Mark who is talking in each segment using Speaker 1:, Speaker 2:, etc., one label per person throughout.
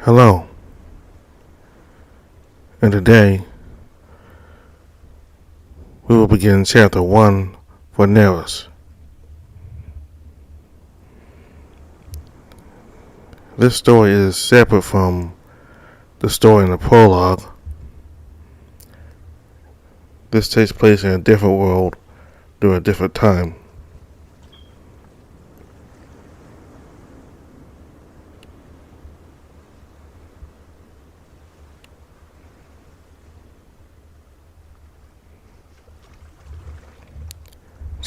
Speaker 1: Hello, and today we will begin Chapter 1 for Nerus. This story is separate from the story in the prologue. This takes place in a different world during a different time.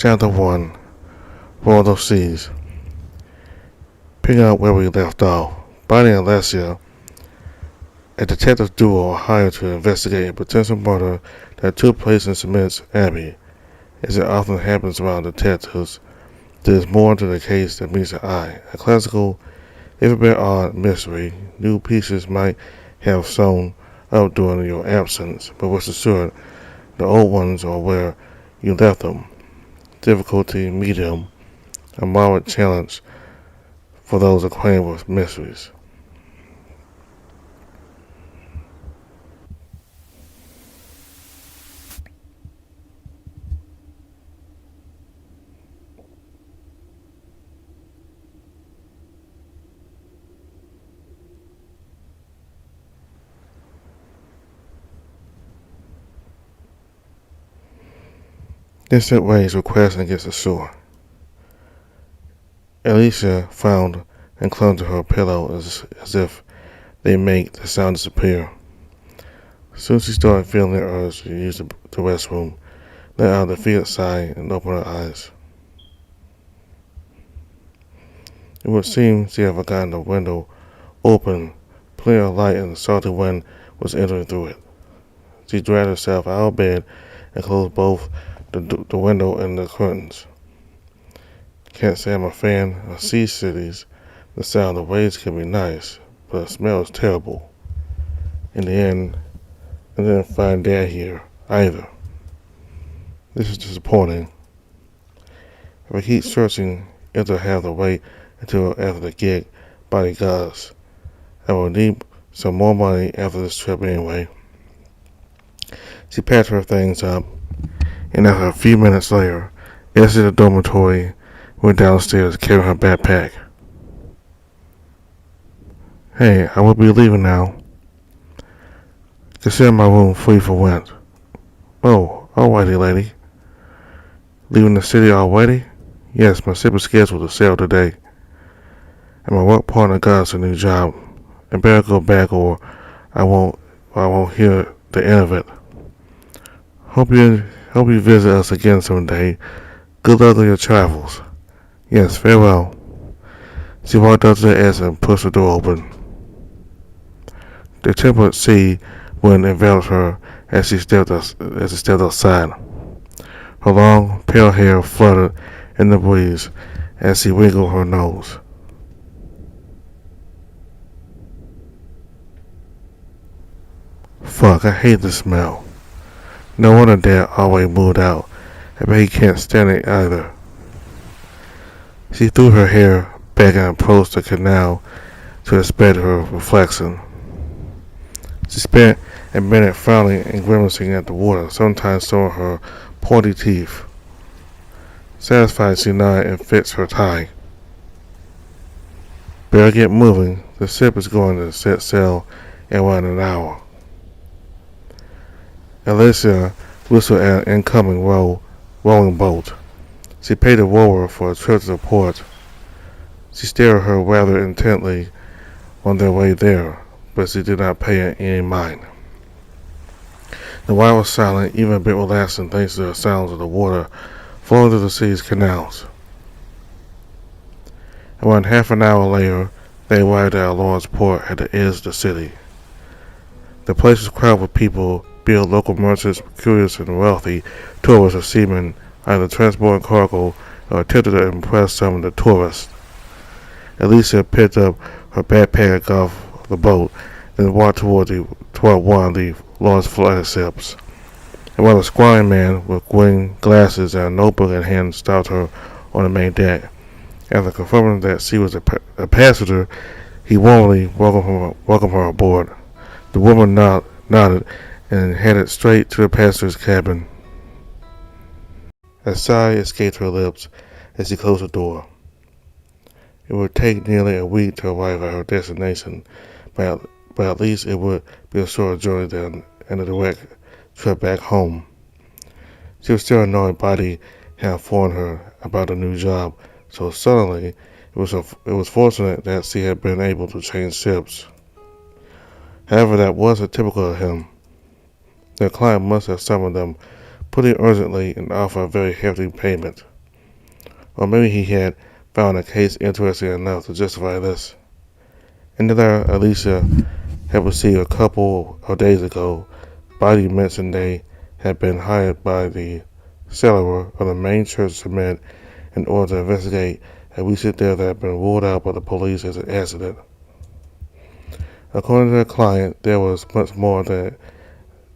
Speaker 1: Chapter 1, World of Seas. Picking up where we left off, Bonnie and Alessia, a detective duo, are hired to investigate a potential murder that took place in Smith's Abbey. As it often happens around detectives, there is more to the case than meets the eye. A classical, if a bit odd, mystery. New pieces might have shown up during your absence, but rest assured, the old ones are where you left them. Difficulty medium, a moderate challenge for those acquainted with mysteries. Distant waves were crashing against the shore. Alicia frowned and clung to her pillow as if they made the sound disappear. Soon she started feeling the urge to use the restroom, let out a defeated sigh, and opened her eyes. It would seem she had forgotten the window open. Plenty of light and the salty wind was entering through it. She dragged herself out of bed and closed both the window and the curtains. Can't say I'm a fan of sea cities. The sound of the waves can be nice, but the smell is terrible. In the end, I didn't find Dad here either. This is disappointing. If I keep searching, it'll have to wait until after the gig. Bonnie goes. I will need some more money after this trip anyway. She packed her things up, and after a few minutes later, exited the dormitory, went downstairs carrying her backpack. Hey, I will be leaving now. Consider my room free for rent. Oh, alrighty, lady. Leaving the city already? Yes, my ship is scheduled to sail today. And my work partner got us a new job. I better go back or I won't hear the end of it. Hope you visit us again someday. Good luck on your travels. Yes, farewell. She walked up to the exit and pushed the door open. The temperate sea wind enveloped her as she stepped outside. Her long, pale hair fluttered in the breeze as she wiggled her nose. Fuck, I hate the smell. No wonder Dad always moved out. I bet he can't stand it either. She threw her hair back and approached the canal to inspect her reflection. She spent a minute frowning and grimacing at the water, sometimes showing her pointy teeth. Satisfied, she nodded and fixed her tie. Better get moving. The ship is going to set sail in around an hour. Alicia whistled at an incoming rowing boat. She paid the rower for a trip to the port. She stared at her rather intently on their way there, but she did not pay any mind. The water was silent, even a bit relaxing thanks to the sounds of the water flowing through the sea's canals. Around half an hour later, they arrived at a large port at the edge of the city. The place was crowded with people, be it local merchants, curious and wealthy, tourists or seamen, either transporting cargo or attempted to impress some of the tourists. Alicia picked up her backpack off the boat and walked toward one of the large flagships. A rather scrawny man with green glasses and a notebook in hand stopped her on the main deck. After confirming that she was a passenger, He warmly welcomed her aboard. The woman nodded and headed straight to the passenger's cabin. A sigh escaped her lips as she closed the door. It would take nearly a week to arrive at her destination, but at least it would be a shorter journey than a direct trip back home. She was still annoyed Buddy had informed her about the new job so suddenly. It was fortunate that she had been able to change ships. However, that wasn't typical of him. Their client must have summoned them pretty urgently and offered a very hefty payment. Or maybe he had found a case interesting enough to justify this. In the letter Alicia had received a couple of days ago, Buddy mentioned they had been hired by the cellarer of the main church cement in order to investigate a recent death that had been ruled out by the police as an accident. According to the client, there was much more than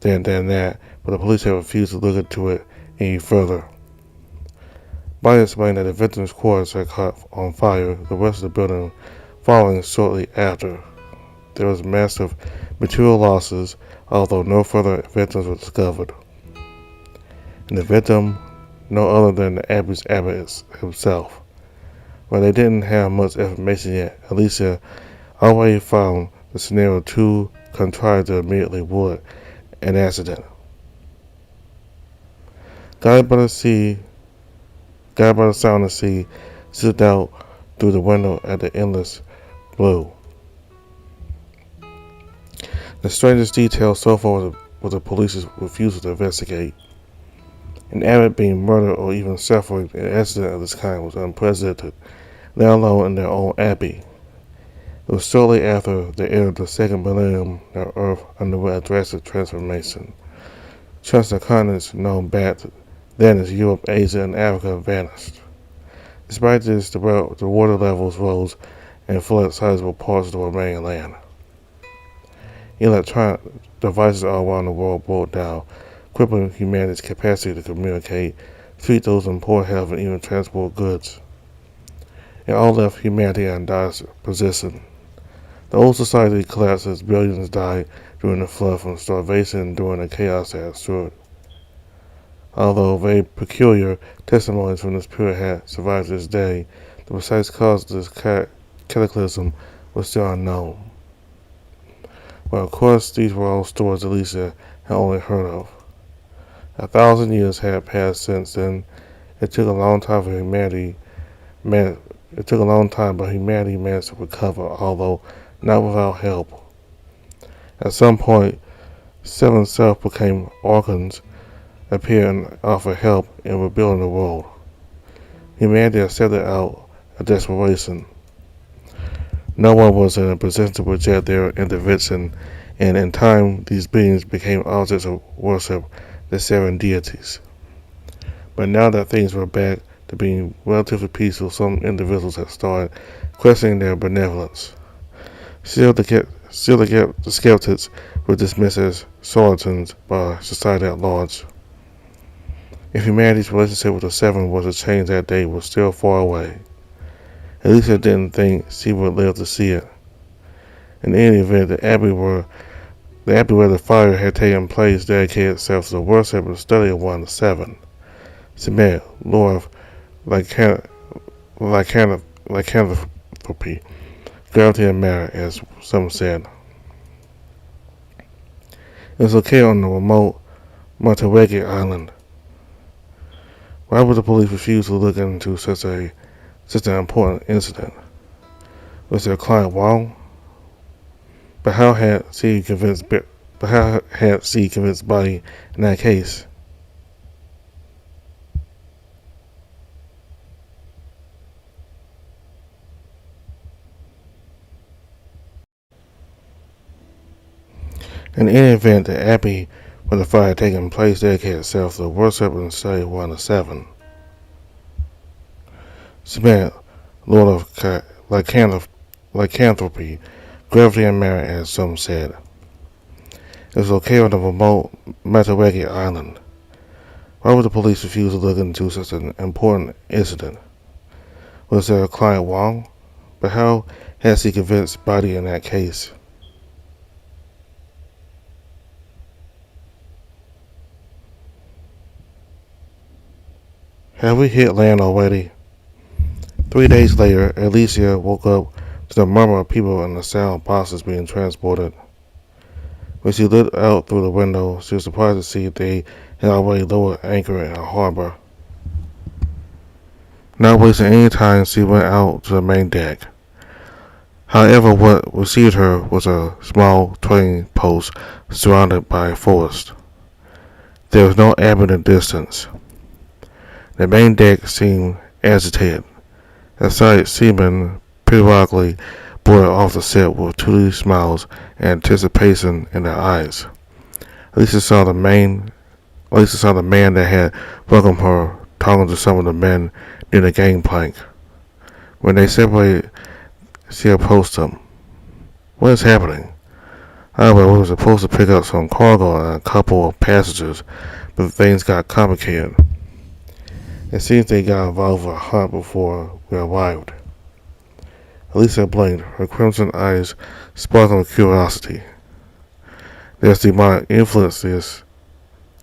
Speaker 1: that, but the police had refused to look into it any further. Buddy explained that the victim's quarters had caught on fire, the rest of the building following shortly after. There was massive material losses, although no further victims were discovered. And the victim, no other than the Abbey's abbot himself. While they didn't have much information yet, Alicia already found the scenario too contrived to immediately rule it an accident. Guided by the sound of the sea, she looked out through the window at the endless blue. The strangest detail so far was the police's refusal to investigate. An abbot being murdered or even suffering an accident of this kind was unprecedented, let alone in their own abbey. It was shortly after the end of the second millennium that Earth underwent a drastic transformation. Chunks of continents known back then as Europe, Asia, and Africa vanished. Despite this, the water levels rose and flooded sizable parts of the remaining land. Electronic devices all around the world broke down, crippling humanity's capacity to communicate, treat those in poor health, and even transport goods. It all left humanity in a dire position. The old society collapsed as billions died during the flood from starvation and during the chaos that ensued. Although very peculiar testimonies from this period had survived to this day, the precise cause of this cataclysm was still unknown. But of course, these were all stories Alicia had only heard of. 1,000 years had passed since then. It took a long time, but humanity managed to recover, although not without help. At some point, 7 self-proclaimed archons appeared and offered help in rebuilding the world. Humanity accepted out of desperation. No one was in a position to reject their intervention, and in time these beings became objects of worship, the 7 deities. But now that things were back to being relatively peaceful, some individuals had started questioning their benevolence. Still, the skeptics were dismissed as charlatans by society at large. If humanity's relationship with the 7 was to change, that day was still far away. At least I didn't think she would live to see it. In any event, the abbey where the fire had taken place dedicated itself to the worship and study of one of the 7. Cement, Lord of lycanthropy, gravity and matter, as some said. It was located on the remote Monterey Island. Why would the police refuse to look into such an important incident? Was their client wrong? But how had she convinced Buddy in that case? In any event, the abbey where the fire had taken place dedicated itself to the worship and study of one of the 7. Cement, Lord of lycanthropy, gravity and matter, as some said. It was located on the remote Monterey Island. Why would the police refuse to look into such an important incident? Was their client wrong? But how has he convinced Buddy in that case? Have we hit land already? 3 days later, Alicia woke up to the murmur of people and the sound of boxes being transported. When she looked out through the window, she was surprised to see they had already lowered anchor in a harbor. Not wasting any time, she went out to the main deck. However, what received her was a small trading post surrounded by a forest. There was no abbot in distance. The main deck seemed agitated. A sight seamen periodically boarded off the set with toothy smiles and anticipation in their eyes. Lisa saw the man that had welcomed her talking to some of the men near the gangplank. When they separated, she approached him. What is happening? However, we were supposed to pick up some cargo and a couple of passengers, but things got complicated. It seems they got involved with a hunt before we arrived. Elisa blinked, her crimson eyes sparkling with curiosity. There's demonic influence this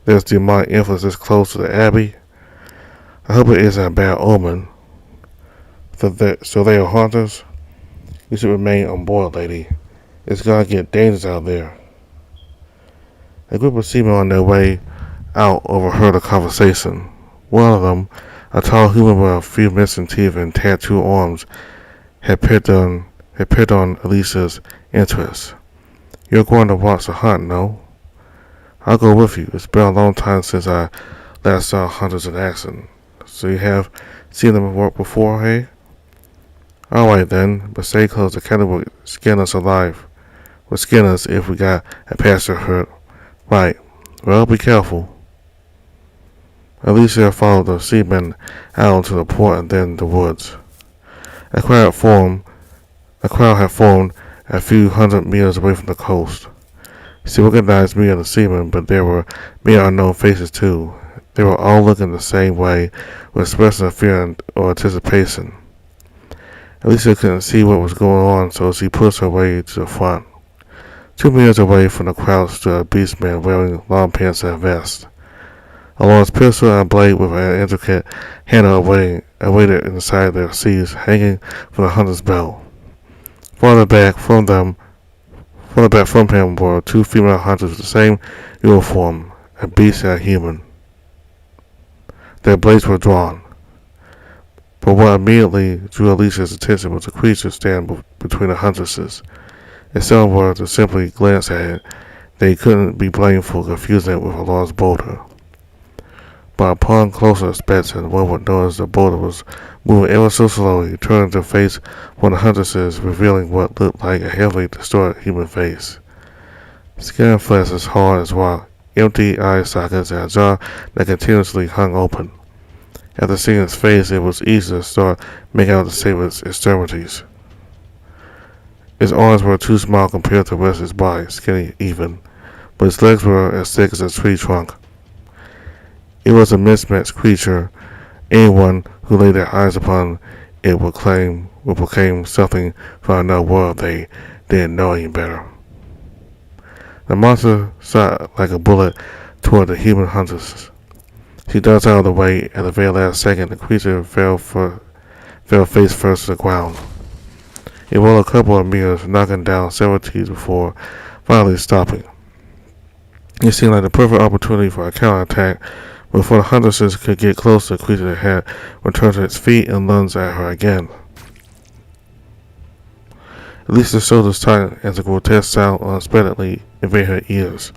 Speaker 1: close to the Abbey. I hope it isn't a bad omen. So they are hunters? You should remain on board, lady. It's gonna get dangerous out there. A group of seamen on their way out overheard a conversation. One of them, a tall human with a few missing teeth and tattooed arms, had picked on Elisa's interest. You're going to watch the hunt, no? I'll go with you. It's been a long time since I last saw hunters in action. So you have seen them work before, hey? Alright then, but stay close. The captain will skin us alive. Will skin us if we got a passenger hurt. Right. Well, be careful. Alicia followed the seamen out into the port and then the woods. A crowd had formed a few hundred meters away from the coast. She recognized me and the seamen, but there were many unknown faces too. They were all looking the same way, with expressions of fear or anticipation. Alicia couldn't see what was going on, so she pushed her way to the front. 2 meters away from the crowd stood a beastman wearing long pants and a vest. A large pistol and a blade with an intricate handle awaited inside their seats, hanging from the hunter's belt. Farther back from him were 2 female hunters with the same uniform, a beast and a human. Their blades were drawn. But what immediately drew Alicia's attention was a creature standing between the huntresses. If some were to simply glance at it, they couldn't be blamed for confusing it with a large boulder. But upon closer inspection, one would notice the boulder was moving ever so slowly, turning to face one of the huntresses, revealing what looked like a heavily distorted human face. Skin and flesh as hard as rock, empty eye sockets, and a jaw that continuously hung open. After seeing his face, it was easy to start making out the shape of its extremities. His arms were too small compared to the rest of his body, skinny even, but his legs were as thick as a tree trunk. It was a mismatched creature. Anyone who laid their eyes upon it would proclaim something from another world. They didn't know any better. The monster shot like a bullet toward the human hunters. She dodged out of the way. At the very last second, the creature fell face first to the ground. It rolled a couple of meters, knocking down several trees before finally stopping. It seemed like the perfect opportunity for a counterattack. Before the huntresses could get close, the creature had returned to its feet and lunged at her again. Elisa's shoulders tightened as a grotesque sound unexpectedly invaded her ears.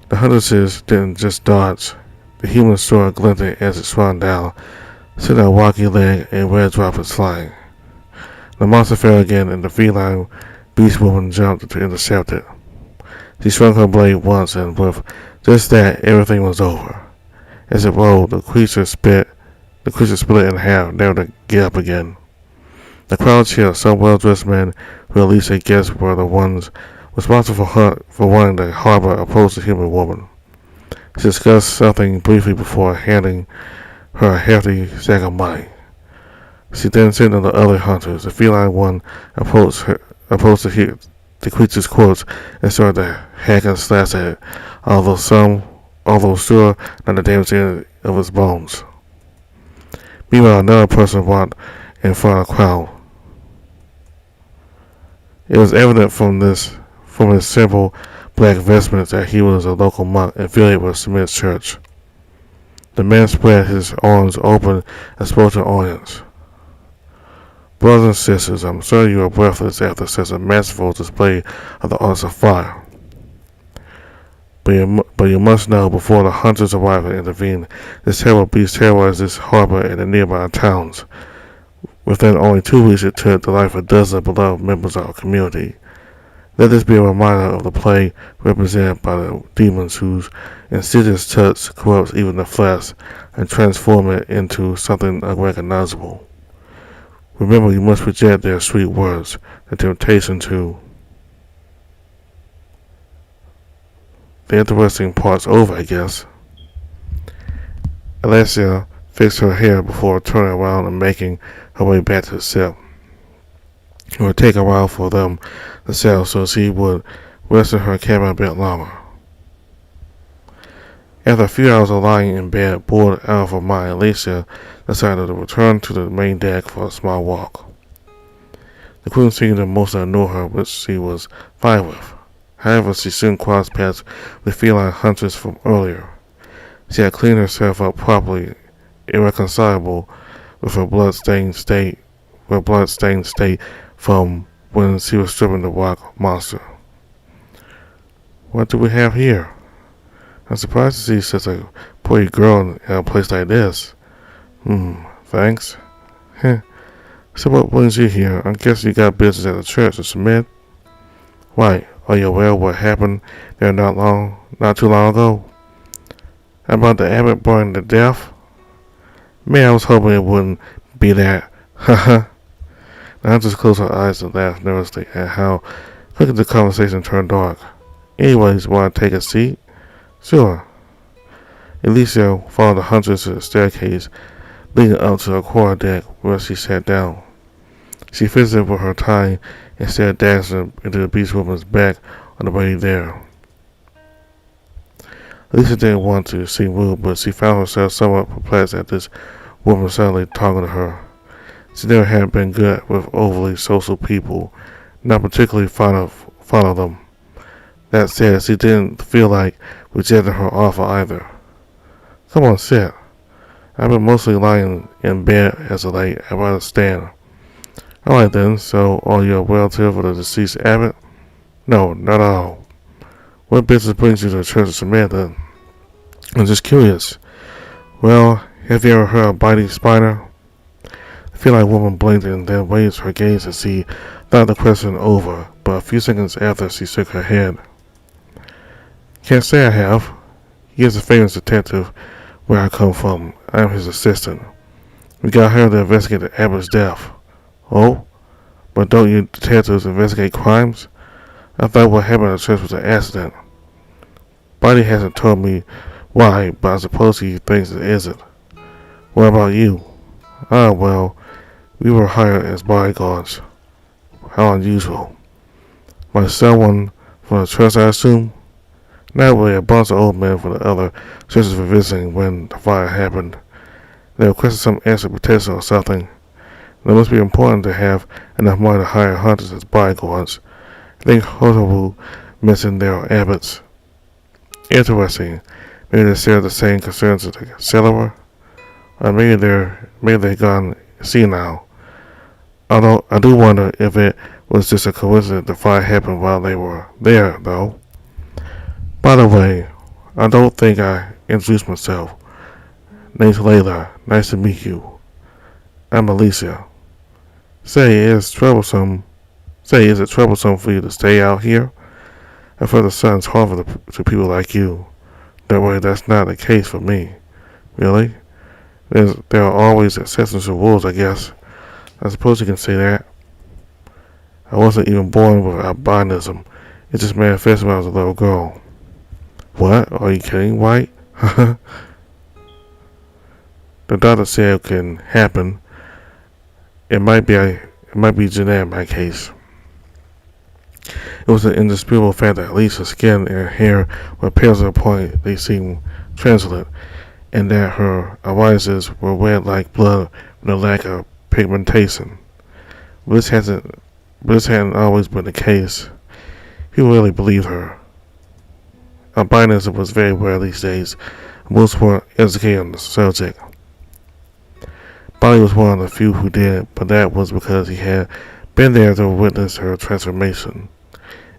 Speaker 1: The huntresses didn't just dodge. The human sword glinted as it swung down, sending a rocky leg and red droplets flying. The monster fell again, and the feline beast woman jumped to intercept it. She swung her blade once, and with just that, everything was over. As it rolled, the creature split in half, never to get up again. The crowd cheered. Some well-dressed men, who Alicia guessed were the ones responsible for wanting to harbor approached the human woman. She discussed something briefly before handing her a hefty sack of money. She then signaled the other hunters. The feline one approached the creature's corpse and started to hack and slash at it, although sure not to damage any of its bones. Meanwhile, another person walked in front of the crowd. It was evident from his simple black vestments that he was a local monk affiliated with Smith's church. The man spread his arms open and spoke to the audience. Brothers and sisters, I'm certain you are breathless after such a masterful display of the arts of fire. But you must know, before the hunters arrived and intervened, this terrible beast terrorized this harbor and the nearby towns. Within only 2 weeks it took the life of dozens of beloved members of our community. Let this be a reminder of the plague represented by the demons whose insidious touch corrupts even the flesh and transforms it into something unrecognizable. Remember, you must reject their sweet words, the temptation to. The interesting part's over, I guess. Alessia fixed her hair before turning around and making her way back to the ship. It would take a while for them to settle, so she would rest in her cabin a bit longer. After a few hours of lying in bed, bored out of her mind, Alicia decided to return to the main deck for a small walk. The crew seemed to mostly ignore her, which she was fine with. However, she soon crossed paths with feline hunters from earlier. She had cleaned herself up properly, irreconcilable with her blood-stained state from when she was stripping the rock monster. What do we have here? I'm surprised to see such a pretty girl in a place like this. Thanks. So what brings you here? I guess you got business at the church, Smith. Why, are you aware of what happened there not too long ago? About the abbot burning to death? Man, I was hoping it wouldn't be that. Haha. Now I just closed her eyes and laughed nervously at how quickly the conversation turned dark. Anyways, want to take a seat? Sure. Alicia followed the hunters to the staircase leading up to the quarterdeck where she sat down. She visited with her tie and stared dancing into the beast woman's back on the way there. Alicia didn't want to seem rude, but she found herself somewhat perplexed at this woman suddenly talking to her. She never had been good with overly social people, not particularly fond of them. That said, she didn't feel like rejecting her offer either. Come on, sit. I've been mostly lying in bed as of late. I'd rather stand. Alright then, so are you a relative of the deceased abbot? No, not at all. What business brings you to the Church of Samantha? I'm just curious. Well, have you ever heard of a biting spider? I feel like a woman blinked and then raised her gaze as she thought the question over, but a few seconds after she shook her head. Can't say I have. He is a famous detective where I come from. I am his assistant. We got her to investigate the abbot's death. Oh? But don't you detectives investigate crimes? I thought what happened at the church was an accident. Buddy hasn't told me why, but I suppose he thinks it isn't. What about you? Ah, well, we were hired as bodyguards. How unusual. By someone from the church, I assume? Not really. A bunch of old men from the other churches were visiting when the fire happened. They requested some extra protection or something. It must be important to have enough money to hire hunters as bodyguards. I think Hotaru mentioned there are abbots. Interesting. Maybe they share the same concerns as the cellarer? Or maybe they've gone senile. Although I do wonder if it was just a coincidence the fire happened while they were there, though. By the way, I don't think I introduced myself. Name's Layla. Nice to meet you. I'm Alicia. Say, is it troublesome for you to stay out here? I've heard the sun's harmful to people like you. Don't worry, that's not the case for me. Really? There are always exceptions to rules, I guess. I suppose you can say that. I wasn't even born with albinism. It just manifested when I was a little girl. What? Are you kidding, White? The doctor said it can happen. It might be genetic in my case. It was an indisputable fact that Alicia's skin and hair were pale to the point they seemed translucent, and that her irises were red like blood with a lack of pigmentation. But this hadn't always been the case. People really believed her. Albinism was very rare these days. Most were educated on the subject. Bobby was one of the few who did, but that was because he had been there to witness her transformation.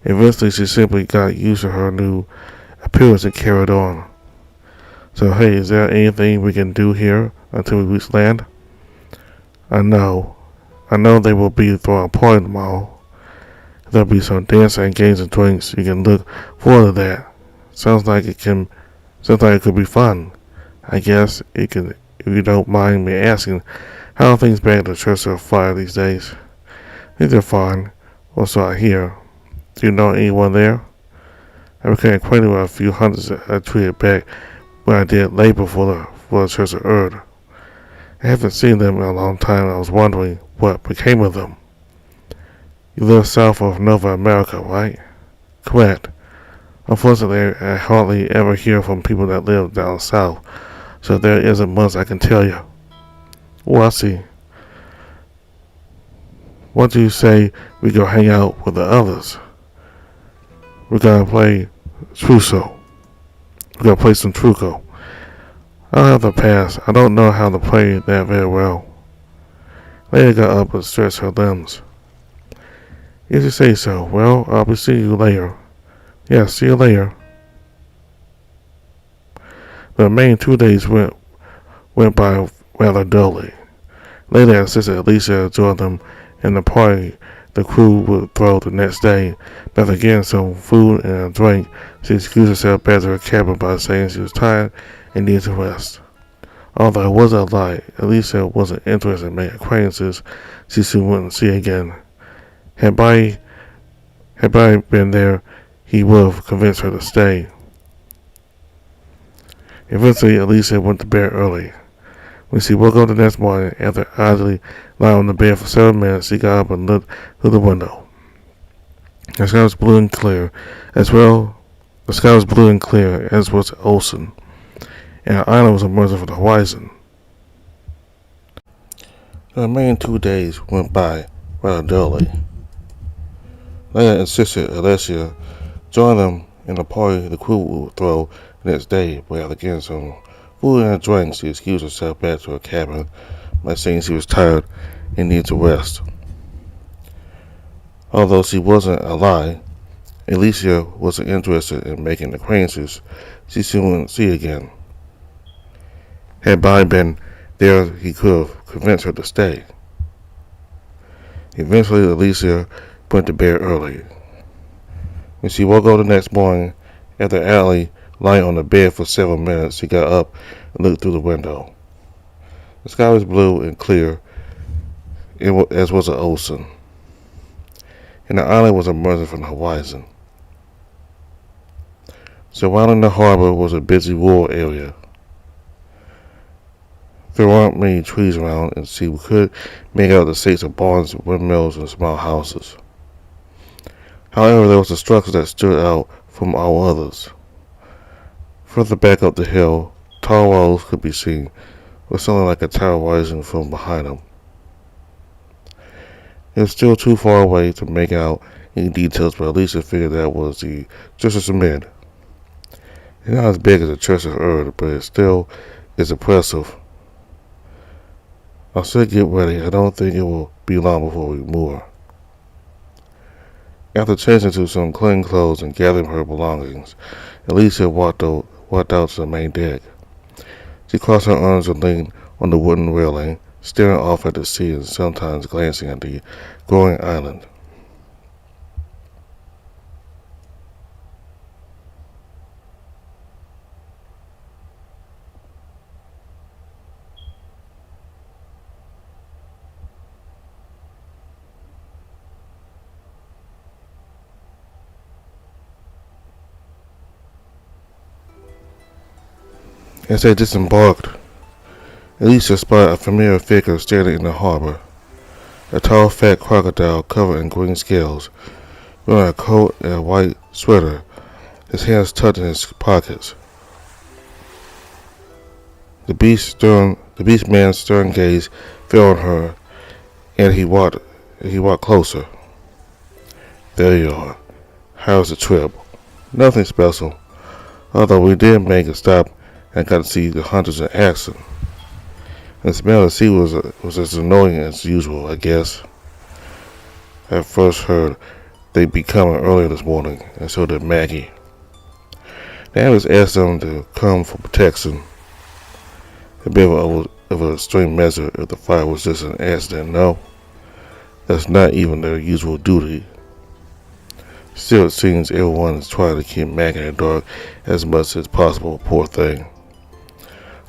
Speaker 1: Eventually, she simply got used to her new appearance and carried on. So, hey, is there anything we can do here until we reach land? I know they will be throwing a party tomorrow. There'll be some dancing and games and drinks. You can look forward to that. Sounds like it could be fun. I guess it could, if you don't mind me asking, how are things back at the Church of Fire these days? Things are fine. Or so I hear. Do you know anyone there? I became acquainted with a few hunters I treated back when I did labor for the Church of Erd. I haven't seen them in a long time, and I was wondering what became of them. You live south of Nova America, right? Correct. Unfortunately, I hardly ever hear from people that live down south, so there isn't much I can tell you. Oh, I see. What do you say we go hang out with the others? We're gonna play Truco. We're gonna play some Truco. I'll have to pass. I don't know how to play that very well. Leia got up and stretched her limbs. If you say so. Well, I'll be seeing you later. Yeah, see you later. The remaining 2 days went by rather dully. Later, insisted Alicia join them in the party the crew would throw the next day. After getting some food and a drink, she excused herself back to her cabin by saying she was tired and needed to rest. Although it wasn't a lie, Alicia wasn't interested in making acquaintances she soon wouldn't see again. Had Barry been there, he would have convinced her to stay. Eventually, Alicia went to bed early. When she woke up the next morning, after idly lying on the bed for 7 minutes, she got up and looked through the window. The sky was blue and clear, as was the ocean, and an island was emerging from the horizon. The remaining 2 days went by rather dully. Leia insisted Alicia join them in the party the crew would throw the next day, but after getting some food and a drink, she excused herself back to her cabin by saying she was tired and needed to rest. Although she wasn't a lie, Alicia wasn't interested in making acquaintances she soon wouldn't see again. Had Bobby been there, he could have convinced her to stay. Eventually, Alicia went to bed early. When she woke up the next morning, after Allie lying on the bed for several minutes, she got up and looked through the window. The sky was blue and clear, as was the ocean, and the island was emerging from the horizon. Surrounding the harbor was a busy rural area. There weren't many trees around, and she could make out the shapes of barns, windmills, and small houses. However, there was a structure that stood out from all others. Further back up the hill, tall walls could be seen, with something like a tower rising from behind them. It was still too far away to make out any details, but Alicia figured that was the Church of Mid. It's not as big as the Church of Erd, but it still is impressive. I'll still get ready. I don't think it will be long before we move. After changing into some clean clothes and gathering her belongings, Alicia walked out to the main deck. She crossed her arms and leaned on the wooden railing, staring off at the sea and sometimes glancing at the growing island. As they disembarked, Alicia spotted a familiar figure standing in the harbor. A tall, fat crocodile covered in green scales, wearing a coat and a white sweater, his hands tucked in his pockets. The beast man's stern gaze fell on her, and he walked closer. There you are. How's the trip? Nothing special, although we did make a stop and got to see the hunters in action. And the smell of the sea was as annoying as usual, I guess. I first heard they'd be coming earlier this morning, and so did Maggie. The ambulance asked them to come for protection. A bit of an extreme measure if the fire was just an accident. No, that's not even their usual duty. Still, it seems everyone is trying to keep Maggie in the dark as much as possible, poor thing.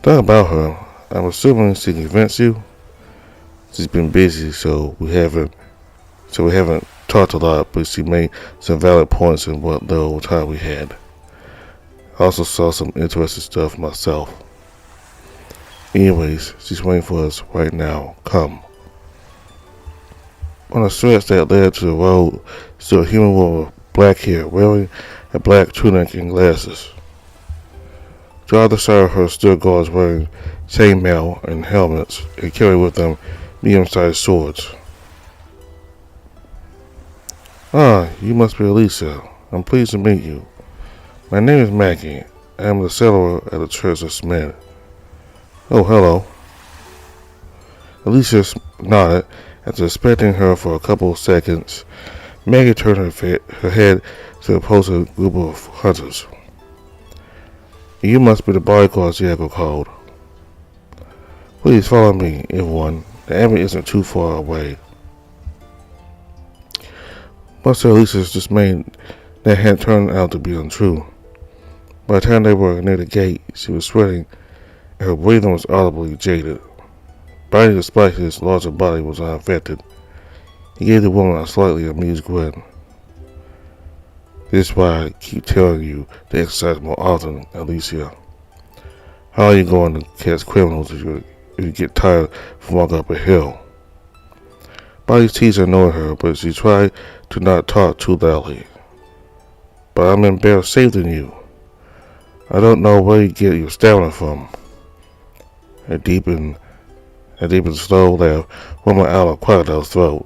Speaker 1: Talk about her. I'm assuming she convinced you. She's been busy, so we haven't talked a lot, but she made some valid points in what little time we had. I also saw some interesting stuff myself. Anyways, she's waiting for us right now. Come. On a stretch that led to the road stood a human woman with black hair, wearing a black tunic and glasses. To the other side of her stood guards wearing chainmail and helmets and carried with them medium-sized swords. Ah, you must be Alicia. I'm pleased to meet you. My name is Maggie. I am the cellarer at the Church of Smith. Oh, hello. Alicia nodded. After inspecting her for a couple of seconds, Maggie turned her head to the opposing group of hunters. You must be the bodyguards Diego called. Please follow me, everyone. The abbey isn't too far away. Much to Alicia's dismay, that had turned out to be untrue. By the time they were near the gate, she was sweating, and her breathing was audibly jaded. Barney, despite his larger body, was unaffected. He gave the woman a slightly amused grin. This is why I keep telling you to exercise more often, Alicia. How are you going to catch criminals if you get tired from walking up a hill? Barney's teeth annoyed her, but she tried to not talk too loudly. But I'm in better shape than you. I don't know where you get your stamina from. A deep and slow laugh rumbled out of Crocodile's throat.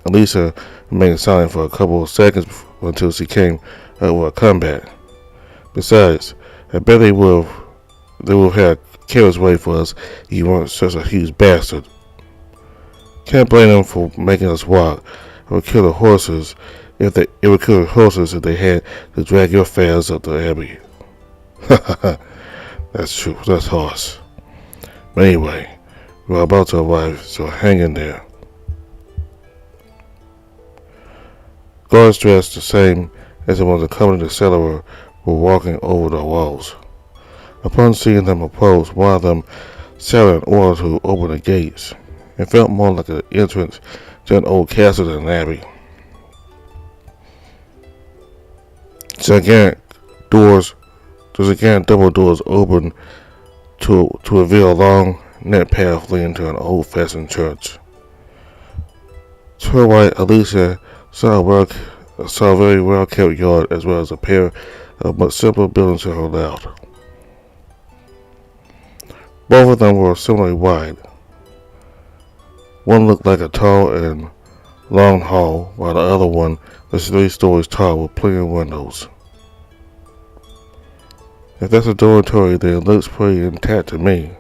Speaker 1: Alicia remained silent for a couple of seconds until she came up with a comeback. Besides, I bet they will have carriage wait for us if you weren't such a huge bastard. Can't blame them for making us walk. It would kill the horses if they had to drag your fares up the abbey. That's true. That's harsh. But anyway, we're about to arrive, so hang in there. Guards dressed the same as the ones accompanying the cellarer were walking over the walls. Upon seeing them approach, one of them shouted an order to open the gates. It felt more like an entrance to an old castle than an abbey. Gigantic double doors opened to reveal a long net path leading to an old-fashioned church. To her right, Alicia saw a very well-kept yard as well as a pair of much simpler buildings to her left. Both of them were similarly wide. One looked like a tall and long hall, while the other one was 3 stories tall with plenty of windows. If that's a dormitory, then it looks pretty intact to me.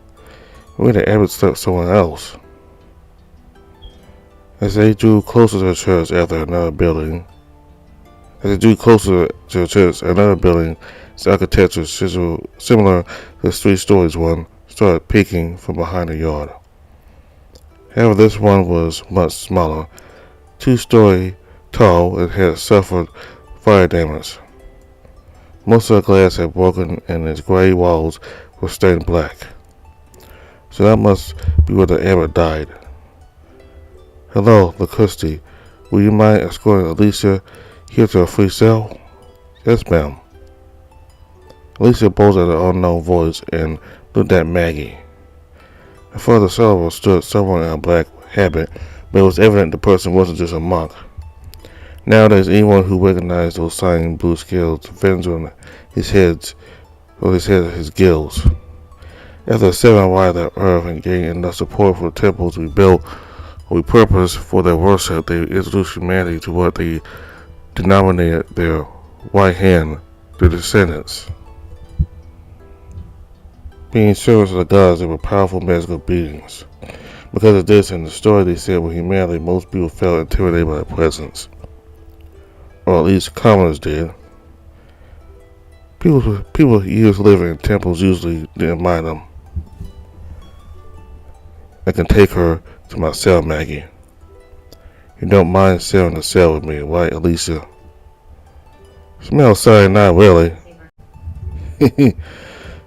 Speaker 1: Maybe the abbot slept somewhere else. As they drew closer to the church, another building, its architecture similar to the 3 stories one, started peeking from behind the yard. However, this one was much smaller, 2-story tall, and had suffered fire damage. Most of the glass had broken and its gray walls were stained black. So that must be where the abbot died. Hello, Locusti. Will you mind escorting Alicia here to a free cell? Yes, ma'am. Alicia bolted at an unknown voice and looked at Maggie. In front of the cell stood someone in a black habit but it was evident the person wasn't just a monk. Nowadays, anyone who recognized those shining blue scales depends on his gills. After the seven arrived at Earth and gained enough support for the temples to be built or repurposed for their worship, they introduced humanity to what they denominated their right hand, their descendants. Being servants of the gods, they were powerful magical beings. Because of this and the story they said with humanity, most people felt intimidated by their presence. Or at least commoners did. People years living in temples usually didn't mind them. I can take her to my cell, Maggie. You don't mind sharing the cell with me, right, Alicia? Smells sorry, not really.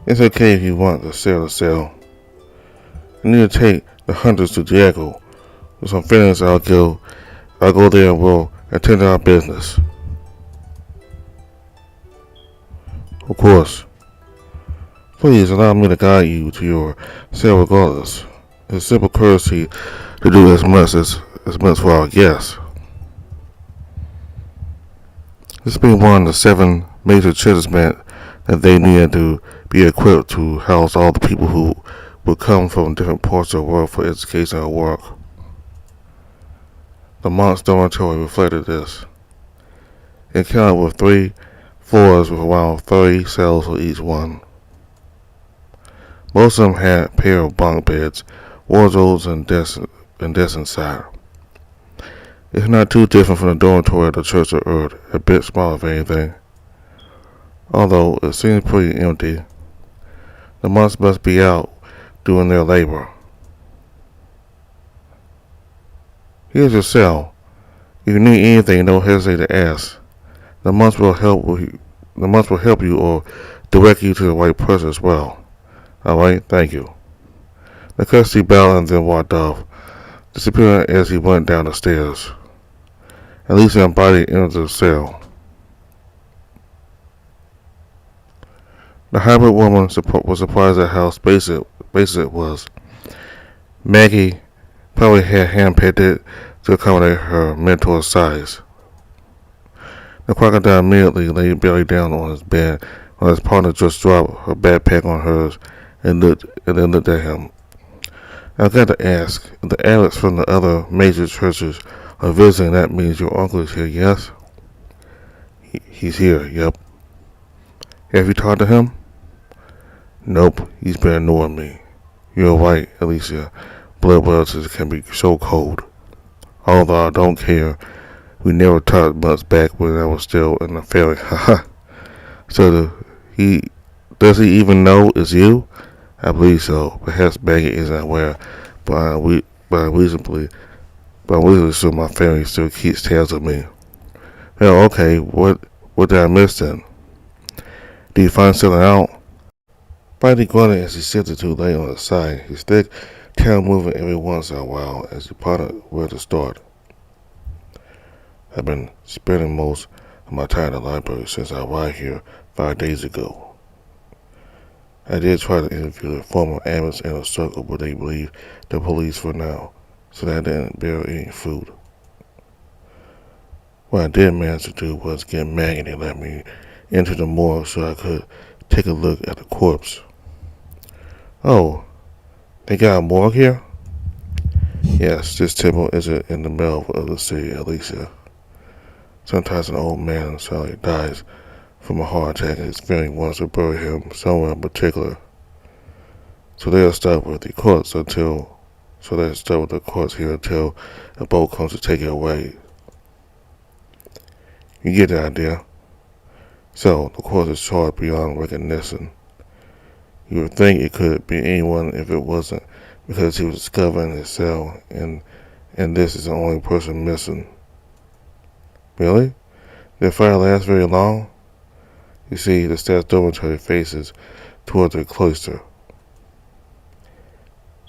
Speaker 1: It's okay if you want to share the cell. I need to take the hunters to Diego. With some feelings, I'll go there and we'll attend to our business. Of course. Please allow me to guide you to your cell regardless. It's a simple courtesy to do as much for our guests. This being one of the 7 major churches meant that they needed to be equipped to house all the people who would come from different parts of the world for education or work. The monk's dormitory reflected this. It counted with 3 floors with around 30 cells for each one. Most of them had a pair of bunk beds, wardrobes, and desks inside. It's not too different from the dormitory at the Church of Earth, a bit smaller if anything. Although it seems pretty empty. The monks must be out doing their labor. Here's your cell. If you need anything, don't hesitate to ask. The monks will help you or direct you to the right person as well. Alright, thank you. The custody bowed and then walked off, disappearing as he went down the stairs. Alicia and Body entered the cell. The hybrid woman was surprised at how spacious it was. Maggie probably had handpicked it to accommodate her mentor's size. The crocodile immediately lay belly down on his bed while his partner just dropped her backpack on hers and then looked at him. I've got to ask, if the adults from the other major churches are visiting, that means your uncle is here, yes? He's here, yep. Have you talked to him? Nope, he's been ignoring me. You're right, Alicia. Blood relatives can be so cold. Although I don't care, we never talked much back when I was still in the family. Haha. So does he even know it's you? I believe so. Perhaps Maggie isn't aware, but I'm reasonably sure my family still keeps tabs of me. Well, okay, what did I miss then? Did you find something out? Brady grunted as he shifted to lay on his side, his thick tail moving every once in a while as he pondered where to start. I've been spending most of my time in the library since I arrived here 5 days ago. I did try to interview the former admins in a circle, but they believe the police for now, so that didn't bear any fruit. What I did manage to do was get Maggie to let me into the morgue so I could take a look at the corpse. Oh, they got a morgue here? Yes, this temple isn't in the middle of the city, Alicia. Sometimes an old man suddenly dies from a heart attack and his family wants to bury him somewhere in particular. So they'll stop with the courts here until a boat comes to take it away. You get the idea? So, the court is charged beyond recognition. You would think it could be anyone if it wasn't, because he was discovered in his cell, and this is the only person missing. Really? Did the fire last very long? You see, the staff's dormitory faces toward the cloister.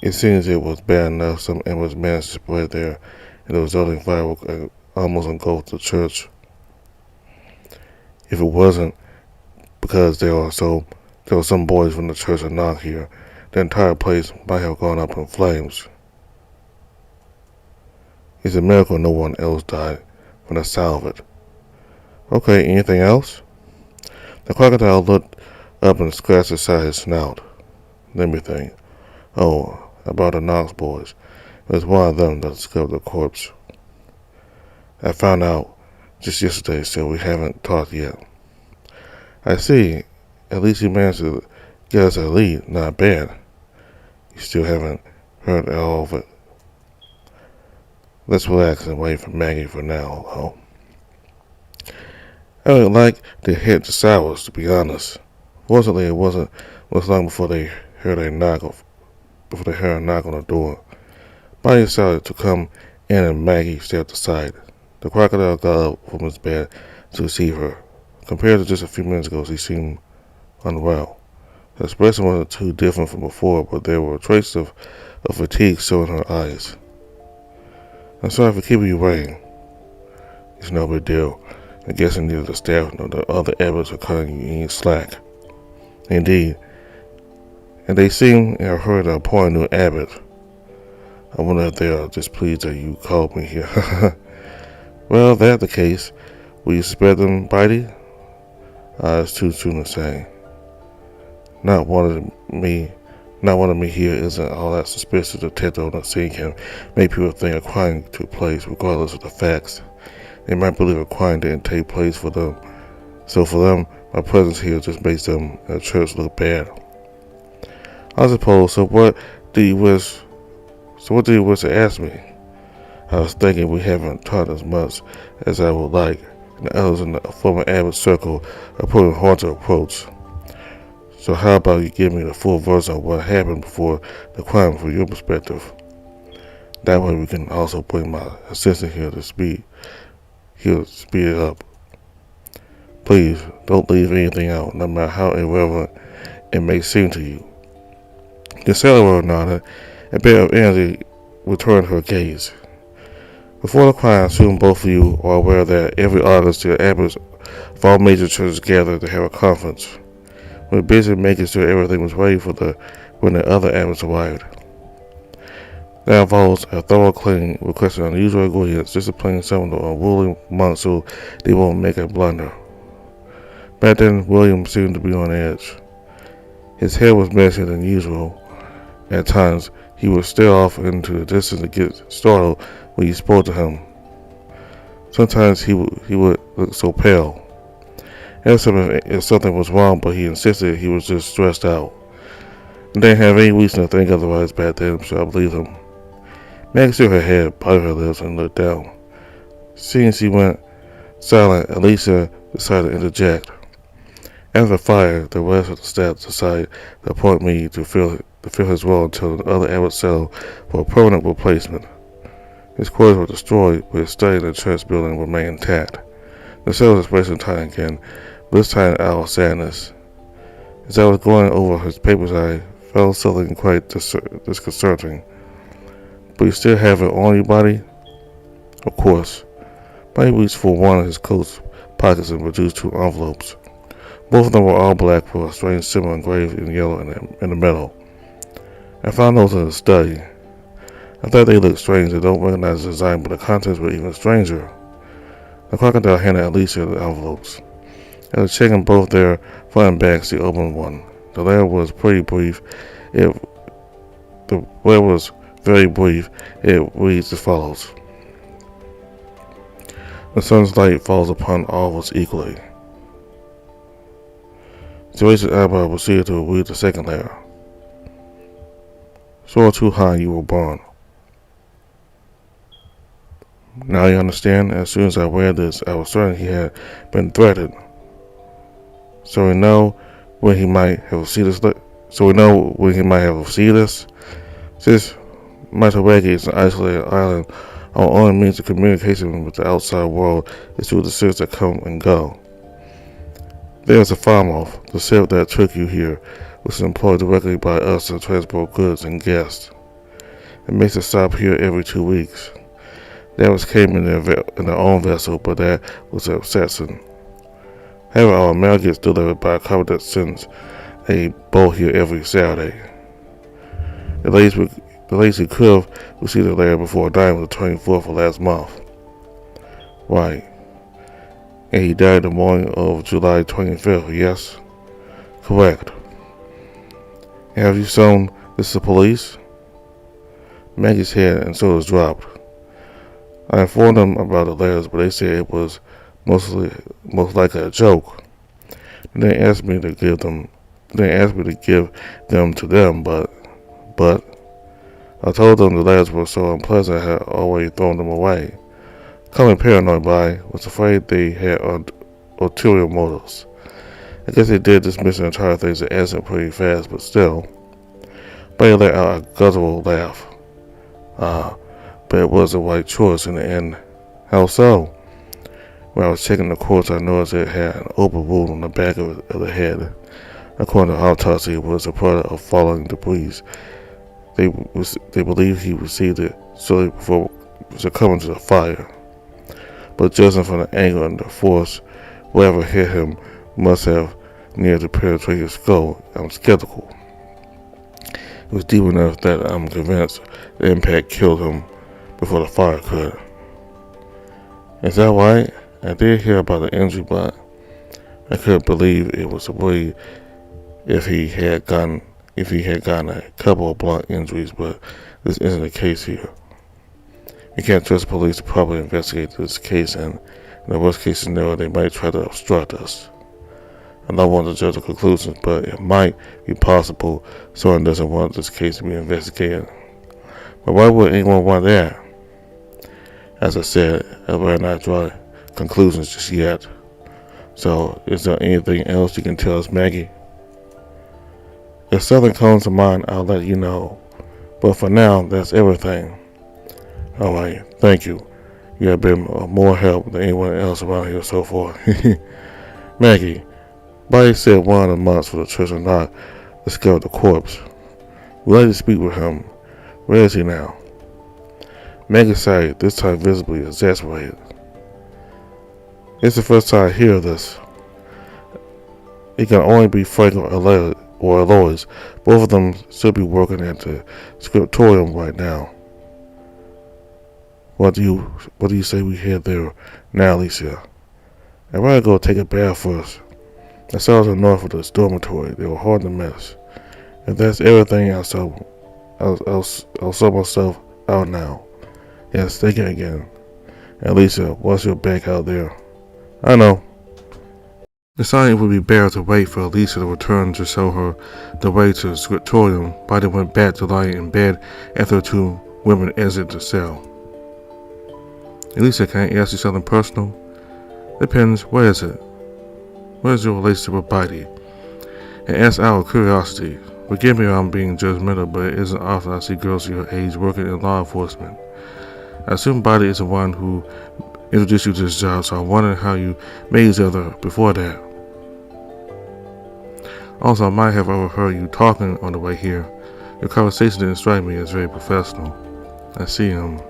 Speaker 1: It seems it was bad enough some embers managed to spread there, and the resulting fire almost engulfed the church. If it wasn't because there were some boys from the church are not here, the entire place might have gone up in flames. It's a miracle no one else died from the sound of it. Okay, anything else? The crocodile looked up and scratched the side of his snout. Let me think. Oh, about the Knox boys. It was one of them that discovered the corpse. I found out just yesterday, so we haven't talked yet. I see. At least you managed to get us a lead. Not bad. You still haven't heard all of it. Let's relax and wait for Maggie for now, though. I would like to hit the sours, to be honest. Fortunately, it wasn't much long before they heard a knock on the door. Bonnie decided to come in and Maggie stepped aside. The crocodile got up from his bed to receive her. Compared to just a few minutes ago, she seemed unwell. Her expression wasn't too different from before, but there were traces of fatigue showing in her eyes. I'm sorry for keeping you waiting. It's no big deal. I guess neither the staff nor the other abbots are cutting you any slack. Indeed. And they seem to have heard of appointing a new abbot. I wonder if they are displeased that you called me here. Well, if that's the case, will you spare them, Bitey? It's too soon to say. Not wanting me here isn't all that suspicious. The detective on the scene can make people think a crime took place regardless of the facts. They might believe a crime didn't take place for them. So for them, my presence here just makes them and the church look bad. I suppose. So what do you wish to ask me? I was thinking we haven't talked as much as I would like, and the others in the former abbot circle are putting hard to approach. So how about you give me the full version of what happened before the crime from your perspective? That way we can also bring my assistant here to speed it up. Please, don't leave anything out, no matter how irrelevant it may seem to you. The sailor nodded, a bit of energy returned her gaze. Before the crime, I assume both of you are aware that every August the abbots of all major churches gather to have a conference. We were busy making sure everything was ready when the other abbots arrived. That involves a thorough cleaning, requesting unusual ingredients, disciplining some of the unruly monks so they won't make a blunder. Back then, William seemed to be on edge. His head was messier than usual. At times, he would stare off into the distance to get startled when you spoke to him. Sometimes he would look so pale. If something was wrong, but he insisted he was just stressed out. I didn't have any reason to think otherwise back then, so I believed him. Maggie shook her head, parted her lips, and looked down. Seeing she went silent, Alicia decided to interject. After the fire, the rest of the staff decided to appoint me to fill his role until the other abbot settled for a permanent replacement. His quarters were destroyed, but his study in the church building remained intact. The sailor's expression tightened again, but this time out of sadness. As I was going over his papers, I felt something quite disconcerting. But you still have it on you, Buddy? Of course. Buddy reached for one of his coat pockets and produced 2 envelopes. Both of them were all black with a strange symbol engraved in yellow in the middle. I found those in the study. I thought they looked strange. I don't recognize the design, but the contents were even stranger. The crocodile handed Alicia the envelopes. After checking both their front and back, she opened one. The letter was pretty brief. The letter was very brief. It reads as follows. The sun's light falls upon all of us equally. Situation Abba proceeded to read the second letter. Soar too high, you were born. Now you understand. As soon as I read this, I was certain he had been threatened. So we know when he might have received this. Since Mataragi is an isolated island, our only means of communication with the outside world is through the ships that come and go. There's a farm off. The ship that took you here was employed directly by us to transport goods and guests. It makes a stop here every 2 weeks. Nerus came in their own vessel, but that was an exception. However, our mail gets delivered by a company that sends a boat here every Saturday. It lays The latest he could have received a letter before dying was the 24th of last month. Right. And he died the morning of July 25th, yes? Correct. Have you shown this to police? Maggie's head and shoulders dropped. I informed them about the letters, but they said it was most likely a joke. They asked me to give them to them, but I told them the letters were so unpleasant I had already thrown them away. Coming paranoid, but I was afraid they had ulterior motives. I guess they did dismiss the entire thing as an accident pretty fast, but still. Buddy let out a guttural laugh. But it was the right choice in the end. How so? When I was checking the corpse, I noticed it had an open wound on the back of the head. According to autopsy, it was a product of falling debris. They believe he received it shortly before succumbing to the fire. But judging from the angle and the force, whatever hit him must have near to penetrate his skull. I'm skeptical. It was deep enough that I'm convinced the impact killed him before the fire could. Is that right? I did hear about the injury, but I couldn't believe it was really if he had gotten a couple of blunt injuries, but this isn't the case here. You can't trust police to properly investigate this case, and in the worst case scenario, they might try to obstruct us. I don't want to judge the conclusions, but it might be possible someone doesn't want this case to be investigated. But why would anyone want that? As I said, I better not draw conclusions just yet. So, is there anything else you can tell us, Maggie? If something comes to mind, I'll let you know. But for now, that's everything. Alright, thank you. You have been more help than anyone else around here so far. Maggie, Buddy said one of the months for the church and not discovered the corpse. We'd like to speak with him. Where is he now? Maggie sighed, this time visibly exasperated. It's the first time I hear of this. It can only be Frank or Alois. Both of them should be working at the scriptorium right now. What do you say we head there now, Alicia? I'd rather go take a bath first. I saw to the north of this dormitory. They were hard to miss. If that's everything, I'll sort myself out now. Yes, take it again. Alicia, watch your back out there. I know. Deciding it would be better to wait for Alicia to return to show her the way to the scriptorium, Buddy went back to lying in bed after the two women exited the cell. Alicia, can I ask you something personal? Depends. What is it? What is your relationship with Buddy? And ask out of curiosity. Forgive me if I'm being judgmental, but it isn't often I see girls your age working in law enforcement. I assume Buddy is the one who introduced you to this job, so I wondered how you met each other before that. Also, I might have overheard you talking on the way here. Your conversation didn't strike me as very professional. I see him.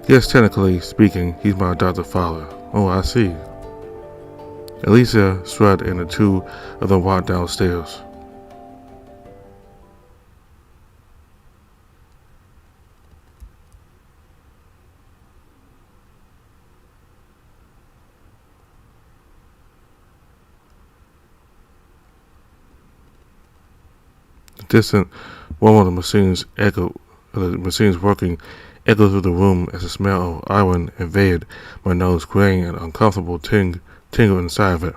Speaker 1: Yes, technically speaking, he's my adopted father. Oh, I see. Alicia shrugged and the two of them walked downstairs. The distant one of the machines working echoed through the room as the smell of iron invaded my nose, creating an uncomfortable tingle inside of it.